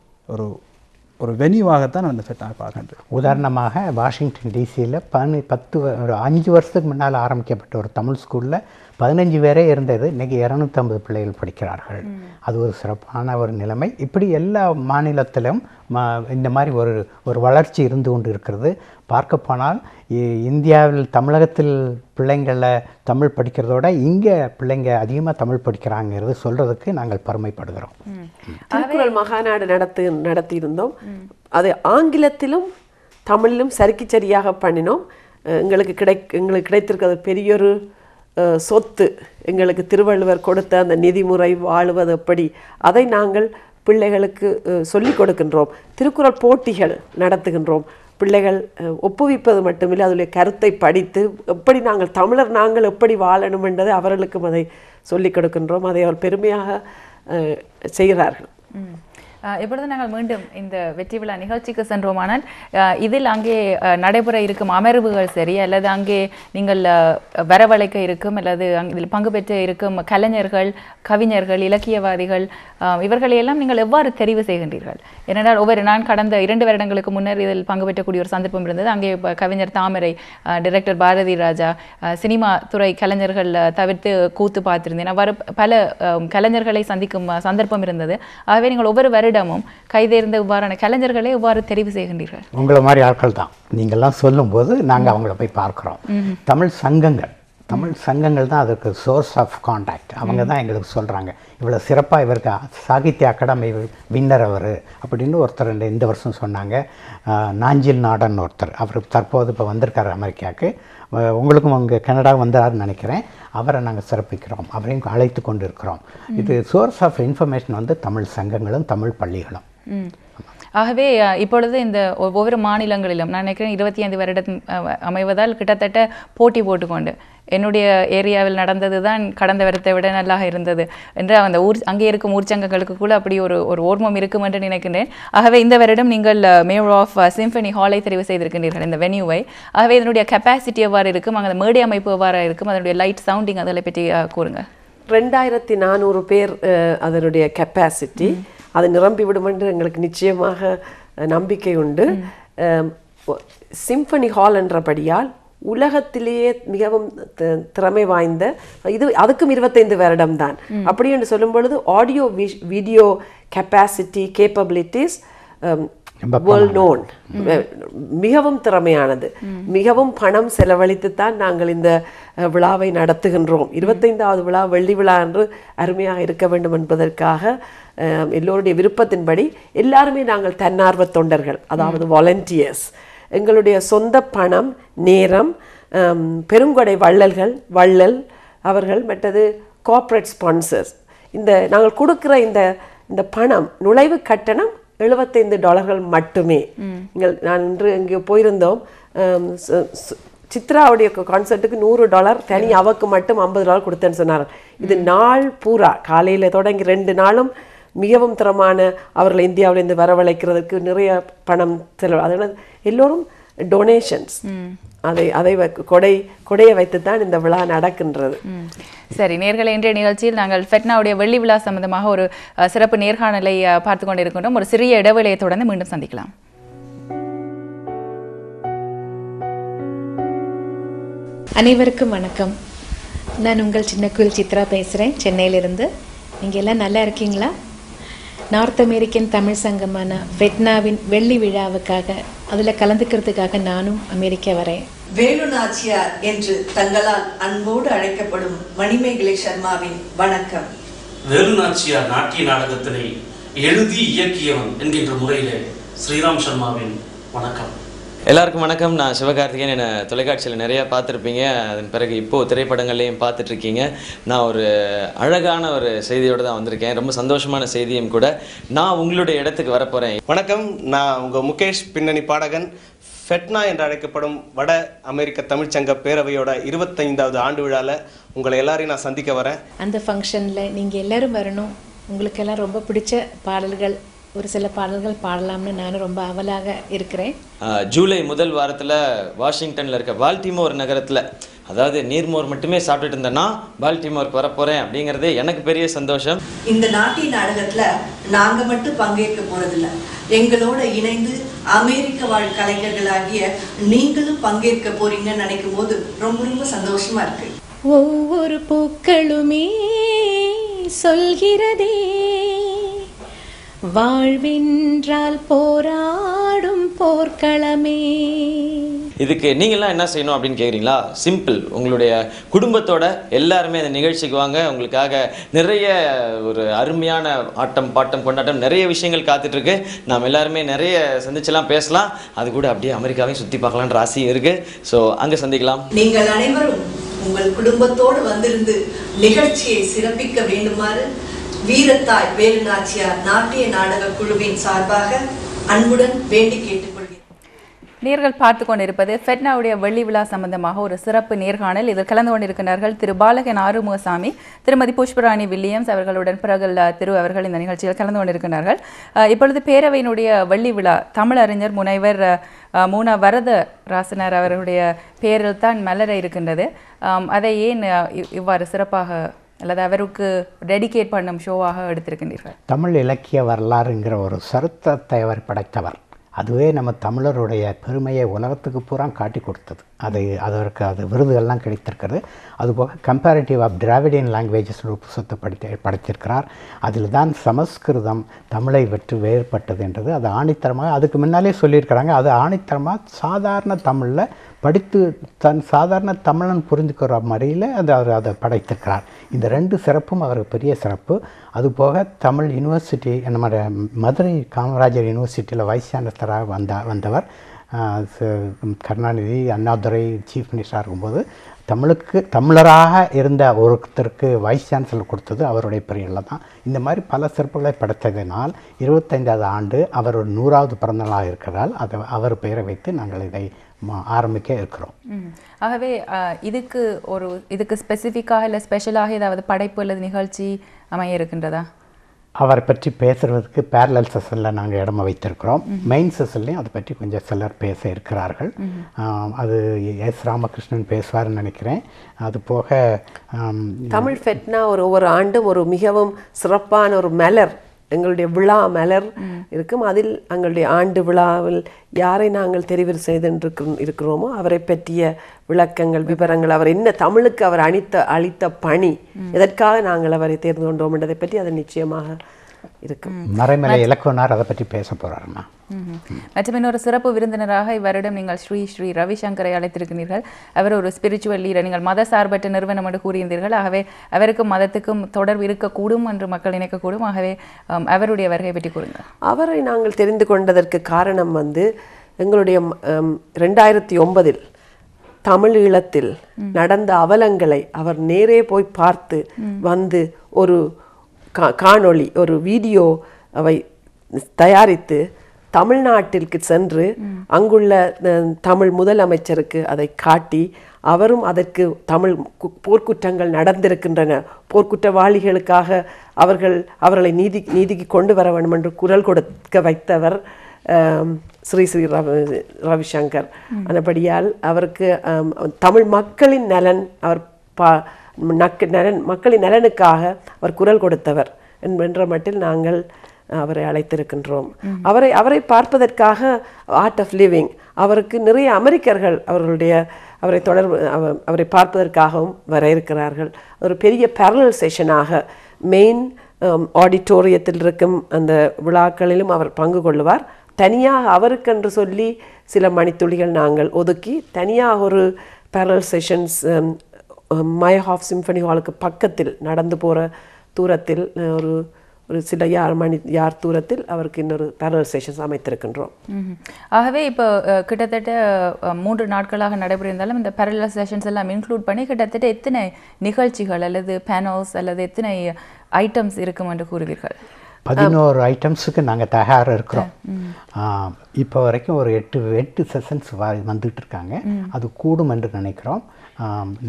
ஒரு வெனியூவாகத்தான் அந்த ஃபெட்னா பார்க்கின்றேன். உதாரணமாக வாஷிங்டன் டிசியில் 5 வருஷத்துக்கு முன்னால் ஆரம்பிக்கப்பட்ட ஒரு தமிழ் ஸ்கூலில் 15 பேரே இருந்தது. இன்றைக்கி 250 பிள்ளைகள் படிக்கிறார்கள். அது ஒரு சிறப்பான ஒரு நிலைமை. இப்படி எல்லா மாநிலத்திலும் இந்த மாதிரி ஒரு வளர்ச்சி இருந்து கொண்டு இருக்கிறது. பார்க்க போனால் இந்தியாவில் தமிழகத்தில் பிள்ளைங்களை தமிழ் படிக்கிறதோட இங்கே பிள்ளைங்க அதிகமாக தமிழ் படிக்கிறாங்கிறது சொல்கிறதுக்கு நாங்கள் பெருமைப்படுகிறோம். திருக்குறள் மகாநாடு நடத்தியிருந்தோம். அது ஆங்கிலத்திலும் தமிழிலும் சரியாக பண்ணினோம். எங்களுக்கு கிடைத்திருக்கிறது பெரியொரு சொத்து. எங்களுக்கு திருவள்ளுவர் கொடுத்த அந்த நிதிமுறை, வாழ்வது எப்படி, அதை நாங்கள் பிள்ளைகளுக்கு சொல்லிக் கொடுக்கின்றோம். திருக்குறள் போட்டிகள் நடத்துகின்றோம். பிள்ளைகள் ஒப்புவிப்பது மட்டுமில்லை, அதனுடைய கருத்தை படித்து எப்படி நாங்கள் எப்படி வாழணும் என்பதை அவர்களுக்கும் அதை சொல்லிக் கொடுக்கின்றோம். அதை அவர் பெருமையாக செய்கிறார்கள். இப்பொழுது நாங்கள் மீண்டும் இந்த வெற்றி விழா நிகழ்ச்சிக்கு சென்றோமானால் இதில் அங்கே நடைபெற இருக்கும் அமர்வுகள் சரி, அல்லது அங்கே நீங்கள் வரவழைக்க இருக்கும் அல்லது இதில் பங்கு பெற்று இருக்கும் கலைஞர்கள், கவிஞர்கள், இலக்கியவாதிகள், இவர்களையெல்லாம் நீங்கள் எவ்வாறு தெரிவு செய்கின்றீர்கள்? ஏனென்றால் நான் கடந்த 2 வருடங்களுக்கு முன்னர் இதில் பங்கு பெற்றக்கூடிய ஒரு சந்தர்ப்பம் இருந்தது. அங்கே கவிஞர் தாமரை, டைரக்டர் பாரதி ராஜா, சினிமா துறை கலைஞர்கள் தவிர்த்து கூத்து பார்த்திருந்தேன். அவ்வாறு பல கலைஞர்களை சந்திக்கும் சந்தர்ப்பம் இருந்தது. ஆகவே நீங்கள் ஒவ்வொரு வருடமும் கைதேர்ந்த இவ்வாறான கலைஞர்களை எவ்வாறு தெரிவு செய்கின்றீர்கள்? உங்களை மாதிரி ஆட்கள் தான். நீங்கள்லாம் சொல்லும்போது நாங்கள் அவங்கள போய் பார்க்குறோம். தமிழ் சங்கங்கள் தான் அதுக்கு சோர்ஸ் ஆஃப் கான்டாக்ட். அவங்க தான் எங்களுக்கு சொல்கிறாங்க, இவ்வளோ சிறப்பாக இவருக்கு சாகித்ய அகாடமி வின்னர் அவர் அப்படின்னு ஒருத்தர் இந்த வருஷம் சொன்னாங்க. நாஞ்சில் நாடன் ஒருத்தர், அவர் தற்போது இப்போ வந்திருக்கார் அமெரிக்காவுக்கு. உங்களுக்கும் அங்கே கனடா வந்தார்னு நினைக்கிறேன். அவரை நாங்கள் சிறப்பிக்கிறோம், அவரையும் அழைத்து கொண்டு இருக்கிறோம். இது சோர்ஸ் ஆஃப் இன்ஃபர்மேஷன் தமிழ் சங்கங்களும் தமிழ் பள்ளிகளும். ஆகவே இப்பொழுது இந்த ஒவ்வொரு மாநிலங்களிலும் நான் நினைக்கிறேன் 25 வருடம் அமைவதால் கிட்டத்தட்ட போட்டி போட்டுக்கொண்டு என்னுடைய ஏரியாவில் நடந்தது தான் கடந்த வருடத்தை விட நல்லாக இருந்தது என்று அந்த அங்கே இருக்கும் ஊர்ச்சங்கங்களுக்கு கூட அப்படி ஒரு ஓர்மம் இருக்கும் என்று நினைக்கின்றேன். ஆகவே இந்த வருடம் நீங்கள் மேயர் ஆஃப் சிம்பனி ஹாலை தெரிவு செய்திருக்கின்றீர்கள் இந்த வென்யூவை. ஆகவே இதனுடைய கெப்பாசிட்டி எவ்வாறு இருக்கும், அங்கே மேடை அமைப்பு எவ்வாறு இருக்கும், அதனுடைய லைட் சவுண்டிங் அதை பற்றி கூறுங்க. 2400 பேர் அதனுடைய கெப்பாசிட்டி. அது நிரம்பிவிடும் என்று எங்களுக்கு நிச்சயமாக நம்பிக்கை உண்டு. சிம்பனி ஹால் என்றபடியால் உலகத்திலேயே மிகவும் திறமை வாய்ந்த இது, அதுக்கும் 25 வருடம் தான். அப்படி என்று சொல்லும் பொழுது audio video capacity capabilities world known, மிகவும் திறமையானது. மிகவும் பணம் செலவழித்துத்தான் நாங்கள் இந்த விழாவை நடத்துகின்றோம். 25வது விழா வெள்ளி விழா என்று அருமையாக இருக்க வேண்டும் என்பதற்காக எல்லோருடைய விருப்பத்தின்படி எல்லாருமே நாங்கள் தன்னார்வ தொண்டர்கள், அதாவது வாலண்டியர்ஸ். எங்களுடைய சொந்த பணம், நேரம், பெருங்கொடை வள்ளல் அவர்கள், மற்றது கார்ப்பரேட் ஸ்பான்சர்ஸ். இந்த நாங்கள் கொடுக்குற இந்த பணம், நுழைவு கட்டணம் $75 மட்டுமே. நான் இன்று இங்கே போயிருந்தோம், சித்ராவுடைய கான்சர்ட்டுக்கு $100 தனி, அவக்கு மட்டும் $50 கொடுத்தேன்னு சொன்னார். இது நாள் பூரா காலையில் தொடங்கி 2 நாளும் மிகவும் திறமான அவர்களை இந்தியாவிலிருந்து வரவழைக்கிறதுக்கு நிறைய பணம் செலவு. அதனால் எல்லோரும் டொனேஷன்ஸ், அதை கொடையை வைத்துத்தான் இந்த விழா நடக்கின்றது. சரி நேயர்களே, இன்றைய நிகழ்ச்சியில் நாங்கள் ஃபெட்னாவுடைய வெள்ளி விழா சம்பந்தமாக ஒரு சிறப்பு நேர்காணலை பார்த்து கொண்டிருக்கின்றோம். ஒரு சிறிய இடைவேளையை தொடர்ந்து மீண்டும் சந்திக்கலாம். அனைவருக்கும் வணக்கம். நான் உங்கள் சின்ன குயில் சித்ரா பேசுகிறேன், சென்னையிலிருந்து. நீங்கள் எல்லாம் நல்லா இருக்கீங்களா? நார்த் அமெரிக்கன் தமிழ் சங்கமான ஃபெட்னாவின் வெள்ளி விழாவுக்காக அதில் கலந்துக்கிறதுக்காக நானும் அமெரிக்கா வரேன். வேலு நாச்சியார் என்று தங்களால் அன்போடு அழைக்கப்படும் மணிமேகலை சர்மாவின் வணக்கம். வேலு நாச்சியார் நாட்டிய நாடகத்தினை எழுதி இயக்கியவன் என்கின்ற முறையிலே ஸ்ரீராம் சர்மாவின் வணக்கம். எல்லாருக்கும் வணக்கம். நான் சிவகார்த்திகேயன். என்னை தொலைக்காட்சியில் நிறையா பார்த்துருப்பீங்க, அதன் பிறகு இப்போது திரைப்படங்கள்லையும் பார்த்துட்ருக்கீங்க. நான் ஒரு அழகான ஒரு செய்தியோடு தான் வந்திருக்கேன், ரொம்ப சந்தோஷமான செய்தியும் கூட. நான் உங்களுடைய இடத்துக்கு வரப்போகிறேன். வணக்கம், நான் உங்கள் முகேஷ், பின்னணி பாடகன். ஃபெட்னா என்று அழைக்கப்படும் வட அமெரிக்க தமிழ்ச்சங்க பேரவையோட 25வது ஆண்டு விழாவில் உங்களை எல்லாரையும் நான் சந்திக்க வரேன். அந்த ஃபங்க்ஷனில் நீங்கள் எல்லோரும் வரணும். உங்களுக்கெல்லாம் ரொம்ப பிடிச்ச பாடல்கள், ஒரு சில பாடல்கள் பாடலாம்னு நானும் ரொம்ப ஆவலாக இருக்கிறேன். ஜூலை முதல் வாரத்தில் வாஷிங்டனில் இருக்க பால்டிமோர் நகரத்தில், அதாவது நீர்மோர் மட்டுமே சாப்பிட்டுட்டு இருந்தேன்னா பால்டிமோருக்கு வரப்போகிறேன் அப்படிங்கிறது எனக்கு பெரிய சந்தோஷம். இந்த நாட்டிய நாடகத்துல நாங்க மட்டும் பங்கேற்க போறதில்ல, எங்களோட இணைந்து அமெரிக்க வாழ் கலைஞர்களாகிய நீங்களும் பங்கேற்க போறீங்கன்னு நினைக்கும் போது ரொம்ப ரொம்ப சந்தோஷமா இருக்கு. ஒவ்வொரு பூக்களுமே சொல்கிறதே, வாழ்வென்றால் போராடும் போர்க்களமே. இதுக்கு நீங்கள்லாம் என்ன செய்யணும் அப்படின்னு கேட்குறீங்களா? சிம்பிள். உங்களுடைய குடும்பத்தோட எல்லாருமே அந்த நிகழ்ச்சிக்கு வாங்க. உங்களுக்காக நிறைய ஒரு அருமையான ஆட்டம் பாட்டம் கொண்டாட்டம் நிறைய விஷயங்கள் காத்துட்ருக்கு. நாம் எல்லாருமே நிறைய சந்திச்செல்லாம் பேசலாம். அது கூட அப்படியே அமெரிக்காவையும் சுற்றி பார்க்கலான்ற ஆசையும் இருக்குது. ஸோ அங்கே சந்திக்கலாம். நீங்கள் அனைவரும் உங்கள் குடும்பத்தோடு வந்திருந்து நிகழ்ச்சியை சிறப்பிக்க வேண்டுமாறு வீரத்தாய் வேலு நாச்சியார் நாட்டிய நாடக குழுவின் சார்பாக அன்புடன் வேண்டி கேட்டுக்கொள்கிறேன். நேர்கள் பார்த்து கொண்டிருப்பது ஃபெட்னாவுடைய வெள்ளி விழா சம்பந்தமாக ஒரு சிறப்பு நேர்காணல். இதில் கலந்து கொண்டிருக்கிறார்கள் திரு பாலகன் ஆறுமுகசாமி, திருமதி புஷ்பராணி வில்லியம்ஸ் அவர்களுடன் பிறகு திரு அவர்கள் இந்த நிகழ்ச்சியில் கலந்து கொண்டிருக்கிறார்கள். இப்பொழுது பேரவையினுடைய வெள்ளி விழா தமிழறிஞர் முனைவர் மூனா வரத ராசனர் அவர்களுடைய பெயரில் தான் மலர இருக்கின்றது. அதை ஏன் இவ்வாறு சிறப்பாக அல்லது அவருக்கு டெடிகேட் பண்ணும் ஷோவாக எடுத்திருக்கின்றீர்கள்? தமிழ் இலக்கிய வரலாறுங்கிற ஒரு சரித்திரத்தை அவர் படைத்தவர். அதுவே நம்ம தமிழருடைய பெருமையை உலகத்துக்கு பூரா காட்டி கொடுத்தது. அதற்கு விருதுகள்லாம் கிடைத்திருக்கிறது. அதுபோக கம்பேரிட்டிவ் ஆஃப் டிராவிடியன் லாங்குவேஜஸ் ஒரு புத்தகத்தை படைத்திருக்கிறார். அதில் தான் சமஸ்கிருதம் தமிழை விட்டு வேறுபட்டது என்றது அது ஆணித்தரமாக அதுக்கு முன்னாலே சொல்லியிருக்கிறாங்க. அது ஆணித்தரமாக சாதாரண தமிழில் படித்து சாதாரண தமிழன் புரிந்துக்கிற முறையில் அவர் அதை படைத்திருக்கிறார். இந்த 2 சிறப்பும் அவருக்கு பெரிய சிறப்பு. அதுபோக தமிழ் யூனிவர்சிட்டி நம்ம மதுரை காமராஜர் யூனிவர்சிட்டியில் வைஸ் சான்சலராக வந்தவர். கருணாநிதி அண்ணாதுரை சீஃப் மினிஸ்டராக இருக்கும்போது தமிழராக இருந்த ஒருத்தருக்கு வைஸ் சான்சலர் கொடுத்தது அவருடைய பெரியல தான். இந்த மாதிரி பல சிறப்புகளை படைத்ததினால் 25வது ஆண்டு அவர் ஒரு 100வது பிறந்தநாளாக இருக்கிறதால் அவர் பெயரை வைத்து நாங்கள் இதை ஆரம்பிக்க இருக்கிறோம். ஆகவே இதுக்கு ஸ்பெசிஃபிக்காக இல்லை ஸ்பெஷலாக ஏதாவது படைப்பு அல்லது நிகழ்ச்சி அமைய இருக்கின்றதா? அவரை பற்றி பேசுகிறதுக்கு பேரலல் செஷனில் நாங்கள் இடமா வைத்திருக்கிறோம். மெயின் செஷன்லேயும் அதை பற்றி கொஞ்சம் சிலர் பேச இருக்கிறார்கள். அது எஸ் ராமகிருஷ்ணன் பேசுவார்னு நினைக்கிறேன். அது போக தமிழ் ஃபெட்னா ஒவ்வொரு ஆண்டும் ஒரு மிகவும் சிறப்பான ஒரு மலர், எங்களுடைய விழா மலர் இருக்கும். அதில் எங்களுடைய ஆண்டு விழாவில் யாரை நாங்கள் தெரிவு செய்திருக்கிறோமோ அவரை பற்றிய விளக்கங்கள், விவரங்கள், அவர் என்ன தமிழுக்கு அவர் அளித்த பணி, எதற்காக நாங்கள் அவரை தேர்ந்து கொண்டோம் என்றதை பற்றி அது நிச்சயமாக இருக்கும். மறைமலை இலக்குவனார் அதை பற்றி பேச போகிறாருமா. மற்றும் இன்னொரு சிறப்பு விருந்தினராக இவரிடம் நீங்கள் ஸ்ரீ ரவிசங்கரை அழைத்திருக்கிறீர்கள். அவர் ஒரு ஸ்பிரிச்சுவல் லீடர். நீங்கள் மத சார்பற்ற நிறுவனம் என்று கூறியிருந்தீர்கள். ஆகவே அவருக்கும் மதத்துக்கும் தொடர்பு இருக்கக்கூடும் என்று மக்கள் நினைக்கக்கூடும். ஆகவே அவருடைய வருகை பற்றி கூறுங்கள். அவரை நாங்கள் தெரிந்து கொண்டதற்கு காரணம் எங்களுடைய 2009 தமிழ் ஈழத்தில் நடந்த அவலங்களை அவர் நேரே போய் பார்த்து வந்து ஒரு காணொளி, ஒரு வீடியோ அவை தயாரித்து தமிழ்நாட்டிற்கு சென்று அங்குள்ள தமிழ் முதலமைச்சருக்கு அதை காட்டி அவரும் அதற்கு தமிழ் போர்க்குற்றங்கள் நடந்திருக்கின்றன, போர்க்குற்றவாளிகளுக்காக அவர்களை நீதிக்கு கொண்டு வர வேண்டும் என்று குரல் கொடுக்க வைத்தவர் ஸ்ரீ ரவிசங்கர். அதுபடியால் அவருக்கு தமிழ் மக்களின் நலன், அவர் மக்களின் நலனுக்காக அவர் குரல் கொடுத்தவர் என்ற மட்டில் நாங்கள் அவரை அழைத்திருக்கின்றோம். அவரை பார்ப்பதற்காக ஆர்ட் ஆஃப் லிவிங், அவருக்கு நிறைய அமெரிக்கர்கள் அவரை பார்ப்பதற்காகவும் வர இருக்கிறார்கள். ஒரு பெரிய பேரலல் செஷனாக மெயின் ஆடிட்டோரியத்தில் இருக்கும் அந்த விழாக்களிலும் அவர் பங்கு கொள்ளுவார். தனியாக அவருக்கென்று சொல்லி சில மணித்துளிகள் நாங்கள் ஒதுக்கி தனியாக ஒரு பேரலல் செஷன்ஸ் மயஹாஃப் சிம்பனி ஹாலுக்கு பக்கத்தில் நடந்து போகிற தூரத்தில் ஒரு சில யார் தூரத்தில் அவருக்கு இன்னொரு பேரலல் செஷன்ஸ் அமைத்திருக்கின்றோம். ஆகவே இப்போ கிட்டத்தட்ட 3 நாட்களாக நடைபெறிருந்தாலும் இந்த பேரலல் செஷன்ஸ் எல்லாம் இன்க்ளூட் பண்ணி கிட்டத்தட்ட எத்தனை நிகழ்ச்சிகள் அல்லது பேனல்ஸ் அல்லது எத்தனை ஐட்டம்ஸ் இருக்கும் என்று கூறுவீர்கள்? 11 ஐட்டம்ஸுக்கு நாங்கள் தயாராக இருக்கிறோம். இப்போ வரைக்கும் ஒரு 8 செஷன்ஸ் வந்துட்டு இருக்காங்க. அது கூடும் என்று நினைக்கிறோம்.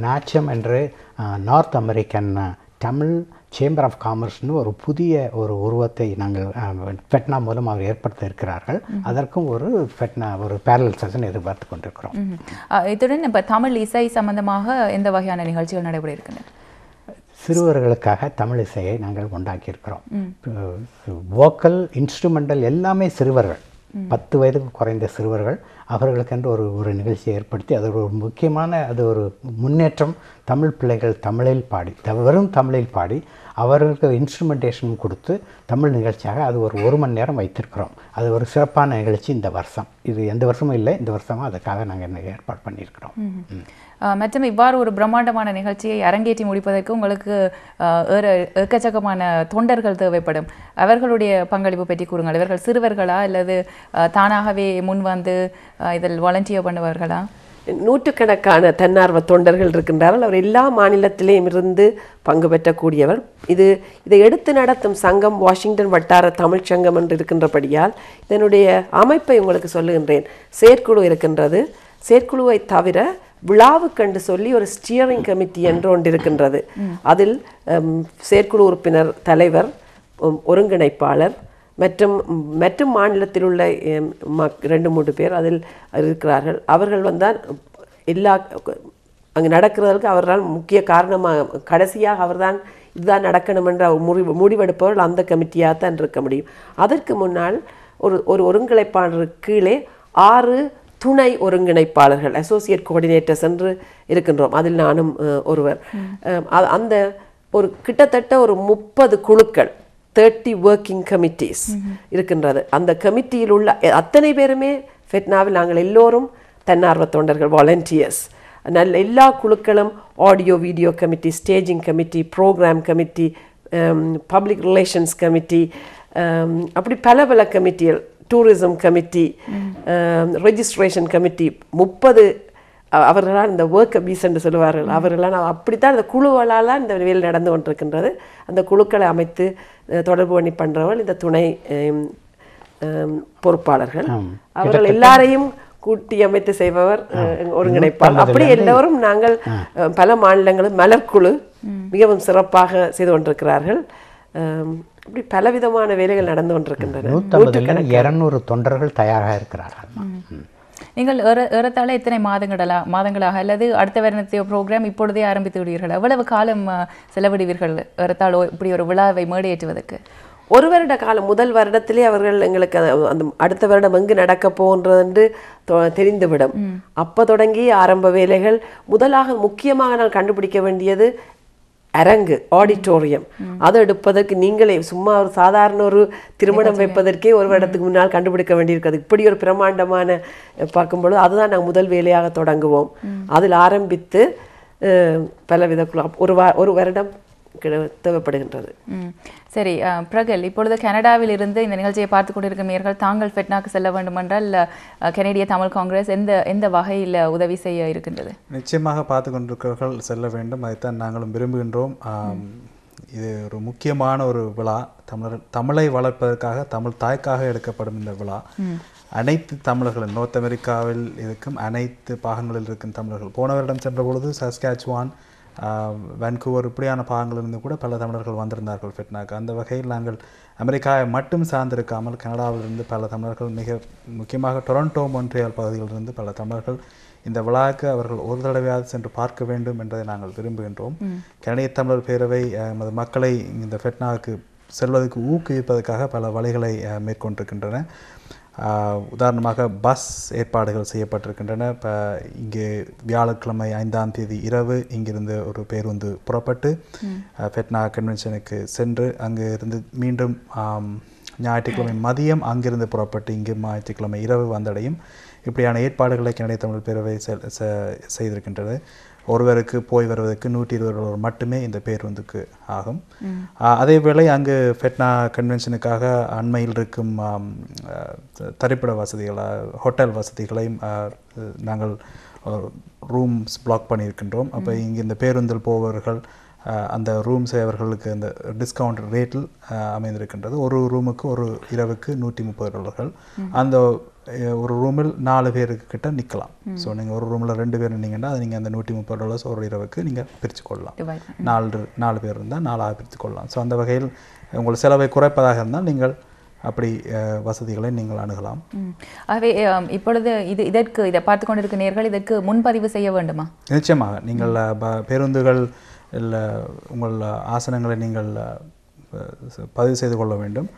நாச்சம் என்று north american Tamil chamber of காமர்ஸ்னு ஒரு புதிய உருவத்தை நாங்கள் ஃபெட்னா மூலம் அவர் ஏற்படுத்த இருக்கிறார்கள். அதற்கும் ஒரு பேரலல் செஷன் எதிர்பார்த்து கொண்டிருக்கிறோம். இத்துடன் இப்போ தமிழ் இசை சம்பந்தமாக எந்த வகையான நிகழ்ச்சிகள் நடைபெற இருக்கின்றன? சிறுவர்களுக்காக தமிழ் இசையை நாங்கள் உண்டாக்கியிருக்கிறோம். வோக்கல், இன்ஸ்ட்ருமெண்டல் எல்லாமே சிறுவர்கள், 10 வயதுக்கு குறைந்த சிறுவர்கள். அவர்களுக்கென்று ஒரு நிகழ்ச்சியை ஏற்படுத்தி அது ஒரு முக்கியமான ஒரு முன்னேற்றம். தமிழ் பிள்ளைகள் தமிழில் பாடி, வெறும் தமிழில் பாடி அவர்களுக்கு இன்ஸ்ட்ருமெண்டேஷன் கொடுத்து தமிழ் நிகழ்ச்சியாக அது ஒரு மணி நேரம் வைத்திருக்கிறோம். அது ஒரு சிறப்பான நிகழ்ச்சி இந்த வருஷம். இது எந்த வருஷமும் இல்லை, இந்த வருஷமும் அதுக்காக நாங்கள் ஏற்பாடு பண்ணியிருக்கிறோம். மற்றும் இவ்வாறு ஒரு பிரம்மாண்டமான நிகழ்ச்சியை அரங்கேற்றி முடிப்பதற்கு உங்களுக்கு எக்கச்சக்கமான தொண்டர்கள் தேவைப்படும். அவர்களுடைய பங்களிப்பு பற்றி கூறுங்கள். இவர்கள் சிறுவர்களா அல்லது தானாகவே முன் வந்து இதில் வாலண்டியர் பண்ணுவார்களா? நூற்றுக்கணக்கான தன்னார்வ தொண்டர்கள் இருக்கின்றார்கள். அவர் எல்லா மாநிலத்திலேயும் இருந்து பங்கு பெற்றக்கூடியவர். இதை எடுத்து நடத்தும் சங்கம் வாஷிங்டன் வட்டார தமிழ் சங்கம் என்று இருக்கின்றபடியால் இதனுடைய அமைப்பை உங்களுக்கு சொல்லுகின்றேன். செயற்குழு இருக்கின்றது. செயற்குழுவை தவிர விழாவுக்கென்று சொல்லி ஒரு ஸ்டியரிங் கமிட்டி என்று ஒன்று இருக்கின்றது. அதில் செயற்குழு உறுப்பினர், தலைவர், ஒருங்கிணைப்பாளர் மற்றும் மாநிலத்தில் உள்ள 2-3 பேர் அதில் இருக்கிறார்கள். அவர்கள் வந்தால் அங்கே நடக்கிறதுக்கு அவர்தான் முக்கிய காரணமாக, கடைசியாக அவர்தான் இதுதான் நடக்கணும் என்ற முடிவெடுப்பவர்கள் அந்த கமிட்டியாக தான் இருக்க முடியும். அதற்கு முன்னால் ஒரு ஒருங்கிணைப்பாளருக்கு கீழே 6 துணை ஒருங்கிணைப்பாளர்கள், அசோசியேட் கோஆர்டினேட்டர்ஸ் என்று இருக்கின்றோம். அதில் நானும் ஒருவர். அந்த கிட்டத்தட்ட ஒரு 30 குழுக்கள், 30 ஒர்க்கிங் கமிட்டிஸ் இருக்கின்றது. அந்த கமிட்டியில் உள்ள அத்தனை பேருமே ஃபெட்னாவில் நாங்கள் எல்லோரும் தன்னார்வ தொண்டர்கள், வாலண்டியர்ஸ். எல்லா குழுக்களும் audio video committee, staging committee, programme committee, public relations committee, அப்படி பல கமிட்டிகள், டூரிசம் கமிட்டி, ரெஜிஸ்ட்ரேஷன் கமிட்டி, 30 அவர்களால் இந்த ஒர்க் பீஸ் என்று சொல்லுவார்கள். அவர்களால் அப்படித்தான் இந்த குழுவலால் இந்த வேலை நடந்து கொண்டிருக்கின்றது. அந்த குழுக்களை அமைத்து தொடர்பு பண்ணி பண்ணுறவர்கள் இந்த துணை பொறுப்பாளர்கள். அவர்கள் எல்லாரையும் கூட்டி அமைத்து செய்பவர் ஒருங்கிணைப்பாளர். அப்படி எல்லோரும் நாங்கள் பல மாநிலங்களும் மலர்குழு மிகவும் சிறப்பாக செய்து கொண்டிருக்கிறார்கள். இப்படி பலவிதமான வேலைகள் நடந்து கொண்டிருக்கின்றன. 200 தொண்டர்கள் தயாராக இருக்கிறார்கள். நீங்கள் ஏறத்தாழ எத்தனை மாதங்களாக அல்லது அடுத்த வருடத்திய ப்ரோக்ராம் இப்பொழுதே ஆரம்பித்து விடுவீர்கள்? எவ்வளவு காலம் செலவிடுவீர்கள் ஏறத்தாழ இப்படி ஒரு விழாவை மேடையேற்றுவதற்கு? ஒரு வருட காலம். முதல் வருடத்திலே அவர்கள் எங்களுக்கு அந்த அடுத்த வருடம் எங்கு நடக்க போன்றது தெரிந்துவிடும். அப்போ தொடங்கி ஆரம்ப வேலைகள். முதலாக முக்கியமாக நான் கண்டுபிடிக்க வேண்டியது அரங்கு, ஆடிட்டோரியம். அதை எடுப்பதற்கு நீங்களே சும்மா ஒரு சாதாரண ஒரு திருமணம் வைப்பதற்கே ஒரு வருடத்துக்கு முன்னால் கண்டுபிடிக்க வேண்டியிருக்கிறது. இப்படி ஒரு பிரமாண்டமான பார்க்கும்பொழுது அதுதான் நாங்கள் முதல் வேலையாக தொடங்குவோம். அதில் ஆரம்பித்து பலவித ஒரு வருடம் தேவைப்படுகின்றது. சரி பிரகல், இப்பொழுது கனடாவில் இருந்து இந்த நிகழ்ச்சியை பார்த்து கொண்டிருக்கும் நேயர்கள் தாங்கள் ஃபெட்னாக்கு செல்ல வேண்டுமென்றால் கனேடிய தமிழ் காங்கிரஸ் எந்த வகையில் உதவி செய்ய இருக்கின்றது? நிச்சயமாக பார்த்து கொண்டிருக்கிறவர்கள் செல்ல வேண்டும். அதைத்தான் நாங்களும் விரும்புகின்றோம். இது ஒரு முக்கியமான ஒரு விழா. தமிழை வளர்ப்பதற்காக, தமிழ் தாய்க்காக எடுக்கப்படும் இந்த விழா அனைத்து தமிழர்களும் நோர்த் அமெரிக்காவில் இருக்கும் அனைத்து பாகங்களில் இருக்கும் தமிழர்கள். போன வருடம் சென்ற பொழுது சஸ்காச்சுவான், வான்கூவர் இப்படியான பாகங்களிலிருந்து கூட பல தமிழர்கள் வந்திருந்தார்கள் ஃபெட்னாக்கு. அந்த வகையில் நாங்கள் அமெரிக்காவை மட்டும் சார்ந்திருக்காமல் கனடாவிலிருந்து பல தமிழர்கள், மிக முக்கியமாக டொரண்டோ, மொன்ட்ரியால் பகுதிகளிலிருந்து பல தமிழர்கள் இந்த விழாவுக்கு அவர்கள் ஒரு தடவையாவது சென்று பார்க்க வேண்டும் என்பதை நாங்கள் விரும்புகின்றோம். கனடிய தமிழர் பேரவை நமது மக்களை இந்த ஃபெட்னாவுக்கு செல்வதற்கு ஊக்குவிப்பதற்காக பல வழிகளை மேற்கொண்டிருக்கின்றன. உதாரணமாக பஸ் ஏற்பாடுகள் செய்யப்பட்டிருக்கின்றன. இப்போ இங்கே வியாழக்கிழமை 5ஆம் தேதி இரவு இங்கிருந்து ஒரு பேருந்து புறப்பட்டு ஃபெட்னா கன்வென்ஷனுக்கு சென்று அங்கே இருந்து மீண்டும் ஞாயிற்றுக்கிழமை மதியம் அங்கிருந்து புறப்பட்டு இங்கே ஞாயிற்றுக்கிழமை இரவு வந்தடையும். இப்படியான ஏற்பாடுகளை கனடிய தமிழ் பேரவை செய்திருக்கின்றது. ஒருவருக்கு போய் வருவதற்கு $120 மட்டுமே இந்த பேருந்துக்கு ஆகும். அதேவேளை அங்கு ஃபெட்னா கன்வென்ஷனுக்காக அண்மையில் இருக்கும் தரிப்பிட வசதிகளை, ஹோட்டல் வசதிகளையும் நாங்கள் ரூம்ஸ் பிளாக் பண்ணியிருக்கின்றோம். அப்போ இங்கே இந்த பேருந்தில் போபவர்கள் அந்த ரூம்ஸை அவர்களுக்கு அந்த டிஸ்கவுண்ட் ரேட்டில் அமைந்திருக்கின்றது. ஒரு ரூமுக்கு ஒரு இரவுக்கு $130. அந்த ஒரு ரூமில் 4 பேருக்கு கிட்ட நிற்கலாம். ஸோ நீங்கள் ஒரு ரூமில் 2 பேர் நின்னீங்கன்னா அது நீங்கள் அந்த $130 ஒரு இரவுக்கு நீங்கள் பிரித்து கொள்ளலாம். 4 பேர் இருந்தால் 4ஆக பிரித்து கொள்ளலாம். ஸோ அந்த வகையில் உங்கள் செலவை குறைப்பதாக இருந்தால் நீங்கள் அப்படி வசதிகளை நீங்கள் அணுகலாம். ஆகவே இப்பொழுது இதை பார்த்து கொண்டிருக்கும் நேயர்கள் இதற்கு முன்பதிவு செய்ய வேண்டுமா? நிச்சயமாக நீங்கள் பேருந்துகள் இல்லை உங்கள் ஆசனங்களை நீங்கள் பதிவு செய்து கொள்ள வேண்டும்.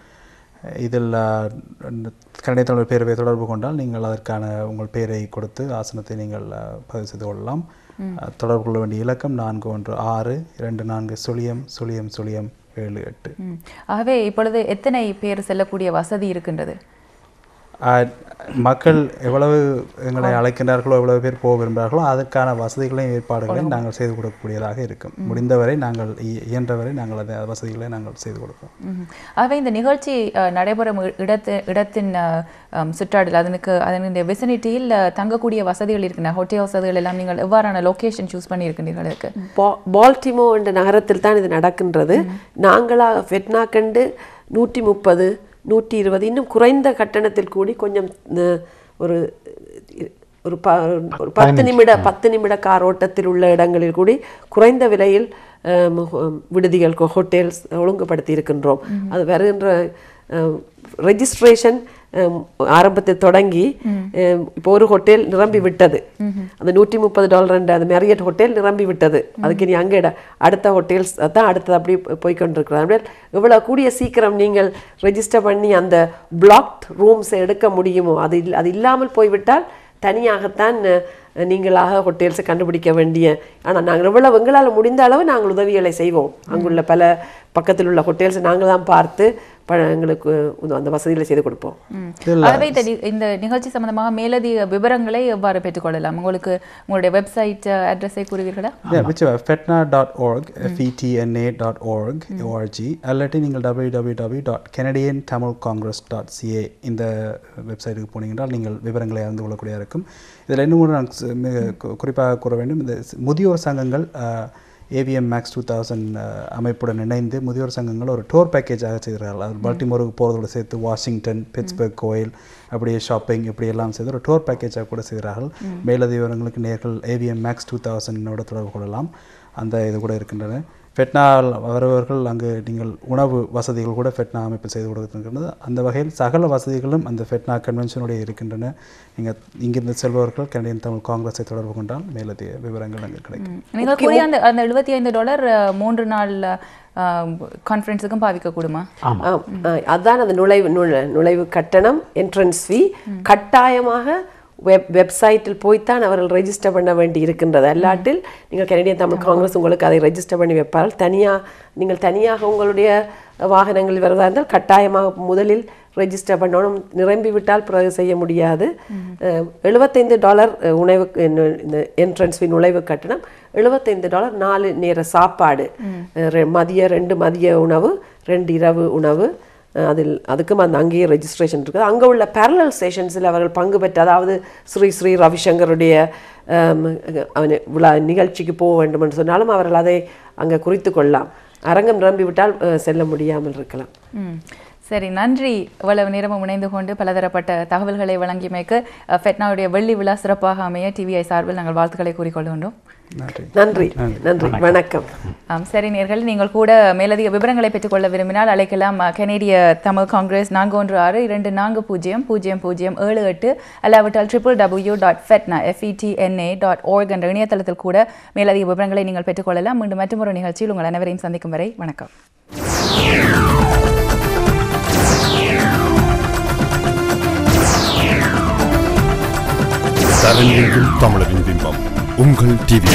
இதில் கனடிய தமிழர் பேரவை தொடர்பு கொண்டால் நீங்கள் அதற்கான உங்கள் பெயரை கொடுத்து ஆசனத்தை நீங்கள் பதிவு செய்து கொள்ளலாம். தொடர்பு கொள்ள வேண்டிய இலக்கம் 416-24000078. ஆகவே இப்பொழுது எத்தனை பேர் செல்லக்கூடிய வசதி இருக்கின்றது? மக்கள் எவ்வளவு எங்களை அழைக்கின்றார்களோ, எவ்வளவு பேர் போக விரும்புகிறார்களோ அதற்கான வசதிகளையும் ஏற்பாடுகளையும் நாங்கள் செய்து கொடுக்கக்கூடியதாக இருக்கும். முடிந்தவரை நாங்கள் இயன்றவரை நாங்கள் அந்த வசதிகளை நாங்கள் செய்து கொடுப்போம். ஆகவே இந்த நிகழ்ச்சி நடைபெறும் இடத்தின் சுற்றாடல் அதனுடைய விசினிட்டியில் தங்கக்கூடிய வசதிகள் இருக்கின்றன, ஹோட்டல் வசதிகள் எல்லாம் நீங்கள் எவ்வாறான லொக்கேஷன் சூஸ் பண்ணியிருக்கின்றீர்களுக்கு? பால்டிமோ என்ற நகரத்தில் தான் இது நடக்கின்றது. நாங்களாக ஃபெட்னா கண்டு 130, 120 இன்னும் குறைந்த கட்டணத்தில் கூடி கொஞ்சம் ஒரு 10 நிமிட கார் ஓட்டத்தில் உள்ள இடங்களில் கூடி குறைந்த விலையில் விடுதிகள், ஹோட்டல்ஸ் ஒழுங்குபடுத்தி இருக்கின்றோம். அது வருகின்ற ரெஜிஸ்ட்ரேஷன் ஆரம்பத்தில் தொடங்கி இப்போ ஒரு ஹோட்டல் நிரம்பி விட்டது. அந்த $130 அந்த மேரியட் ஹோட்டல் நிரம்பி விட்டது. அதுக்கு நீ அங்கே அடுத்த ஹோட்டல்ஸ் தான் அடுத்தது அப்படி போய்கொண்டிருக்கிறது. எவ்வளோ கூடிய சீக்கிரம் நீங்கள் ரெஜிஸ்டர் பண்ணி அந்த பிளாக்ட் ரூம்ஸை எடுக்க முடியுமோ, அது இல்லாமல் போய்விட்டால் தனியாகத்தான் நீங்களாக ஹோட்டல்ஸை கண்டுபிடிக்க வேண்டிய. ஆனால் நாங்கள் எங்களால் முடிந்த அளவு நாங்கள் உதவிகளை செய்வோம். அங்குள்ள பல பக்கத்தில் உள்ள ஹோட்டல்ஸை நாங்கள் தான் பார்த்து எங்களுக்கு அந்த வசதிகளை செய்து கொடுப்போம். ஆகவே இந்த நிகழ்ச்சி சம்பந்தமாக மேலதிக விவரங்களை எவ்வாறு பெற்றுக்கொள்ளலாம்? உங்களுக்கு உங்களுடைய வெப்சைட் அட்ரஸை கூறுவீர்களா? fetna.org fetna.org அல்லாட்டி நீங்கள் www.canadiantamilcongress.ca இந்த வெப்சைட்டுக்கு போனீங்கன்றால் நீங்கள் விவரங்களை அறிந்து கொள்ளக்கூடிய இருக்கும். இதில் இன்னும் நான் மிக குறிப்பாக கூற வேண்டும், இந்த முதியோர் சங்கங்கள் AVM Max 2000 அமைப்புடன் இணைந்து முதியோர் சங்கங்கள் ஒரு டூர் பேக்கேஜாக செய்கிறார்கள். அது பால்டிமோருக்கு போகிறதோடு சேர்த்து வாஷிங்டன், பிட்ஸ்பர்க், கோயில், அப்படியே ஷாப்பிங் இப்படி எல்லாம் செய்து ஒரு டூர் பேக்கேஜாக கூட செய்கிறார்கள். மேலதிக விவரங்களுக்கு நேர்கள் AVM Max 2000 தொடர்பு கொள்ளலாம். அந்த இது கூட இருக்கின்றன. ஃபெட்னா வருபவர்கள் அங்கு நீங்கள் உணவு வசதிகள் கூட ஃபெட்னா அமைப்பில் செய்து கொடுக்கின்றது. அந்த வகையில் சகல வசதிகளும் அந்த ஃபெட்னா கன்வென்ஷனுடைய இருக்கின்றன. நீங்கள் இங்கிருந்து செல்பவர்கள் கனடியன் தமிழ் காங்கிரஸை தொடர்பு கொண்டால் மேலதிக விவரங்கள் அங்கே கிடைக்கும். நீங்கள் கூறிய அந்த $75 3 நாள் கான்ஃபரன்ஸுக்கும் பாவிக்கக்கூடுமா? அதுதான் அந்த நுழைவு கட்டணம், என்ட்ரன்ஸ் ஃபீ. கட்டாயமாக வெப்சைட்டில் போய்த்தான் அவர்கள் ரெஜிஸ்டர் பண்ண வேண்டி இருக்கின்றது. அல்லாட்டில் நீங்கள் கனடியன் தமிழ் காங்கிரஸ் உங்களுக்கு அதை ரெஜிஸ்டர் பண்ணி வைப்பார்கள். நீங்கள் தனியாக உங்களுடைய வாகனங்கள் வருவதாக இருந்தால் கட்டாயமாக முதலில் ரெஜிஸ்டர் பண்ணணும். நிரம்பி விட்டால் பிறகு செய்ய முடியாது. $75 உணவு என்ட்ரன்ஸ் ஃபீ நுழைவு கட்டணம், $75 4 நேர சாப்பாடு, மதிய 2 மதிய உணவு, 2 இரவு உணவு. அதுக்கும் அந்த அங்கேயே ரெஜிஸ்ட்ரேஷன் இருக்குது. அங்கே உள்ள பேரலல் ஸ்டேஷன்ஸில் அவர்கள் பங்கு பெற்று, அதாவது ஸ்ரீ ரவிசங்கருடைய விழா நிகழ்ச்சிக்கு போக வேண்டும் என்று சொன்னாலும் அவர்கள் அதை அங்கே குறித்து கொள்ளலாம். அரங்கம் நிரம்பிவிட்டால் செல்ல முடியாமல் இருக்கலாம். சரி, நன்றி. இவ்வளவு நேரமும் இணைந்து கொண்டு பலதரப்பட்ட தகவல்களை வழங்கியமைக்கு ஃபெட்னாவுடைய வெள்ளி விழா சிறப்பாக அமைய டிவிஐ சார்பில் நாங்கள் வாழ்த்துக்களை கூறிக்கொள்கின்றோம். நன்றி. வணக்கம். சரி நேயர்களே, நீங்கள் கூட மேலதிக விவரங்களை பெற்றுக்கொள்ள விரும்பினால் அழைக்கலாம். கனேடிய தமிழ் காங்கிரஸ் 416-240-0078 அல்லாவிட்டால் www.fetna.org என்ற இணையதளத்தில் கூட மேலதிக விவரங்களை நீங்கள் பெற்றுக்கொள்ளலாம். மீண்டும் மற்றொரு நிகழ்ச்சியில் உங்கள் அனைவரையும் சந்திக்கும் வரை வணக்கம். தமிழரின் பிம்பம் உங்கள் டிவி.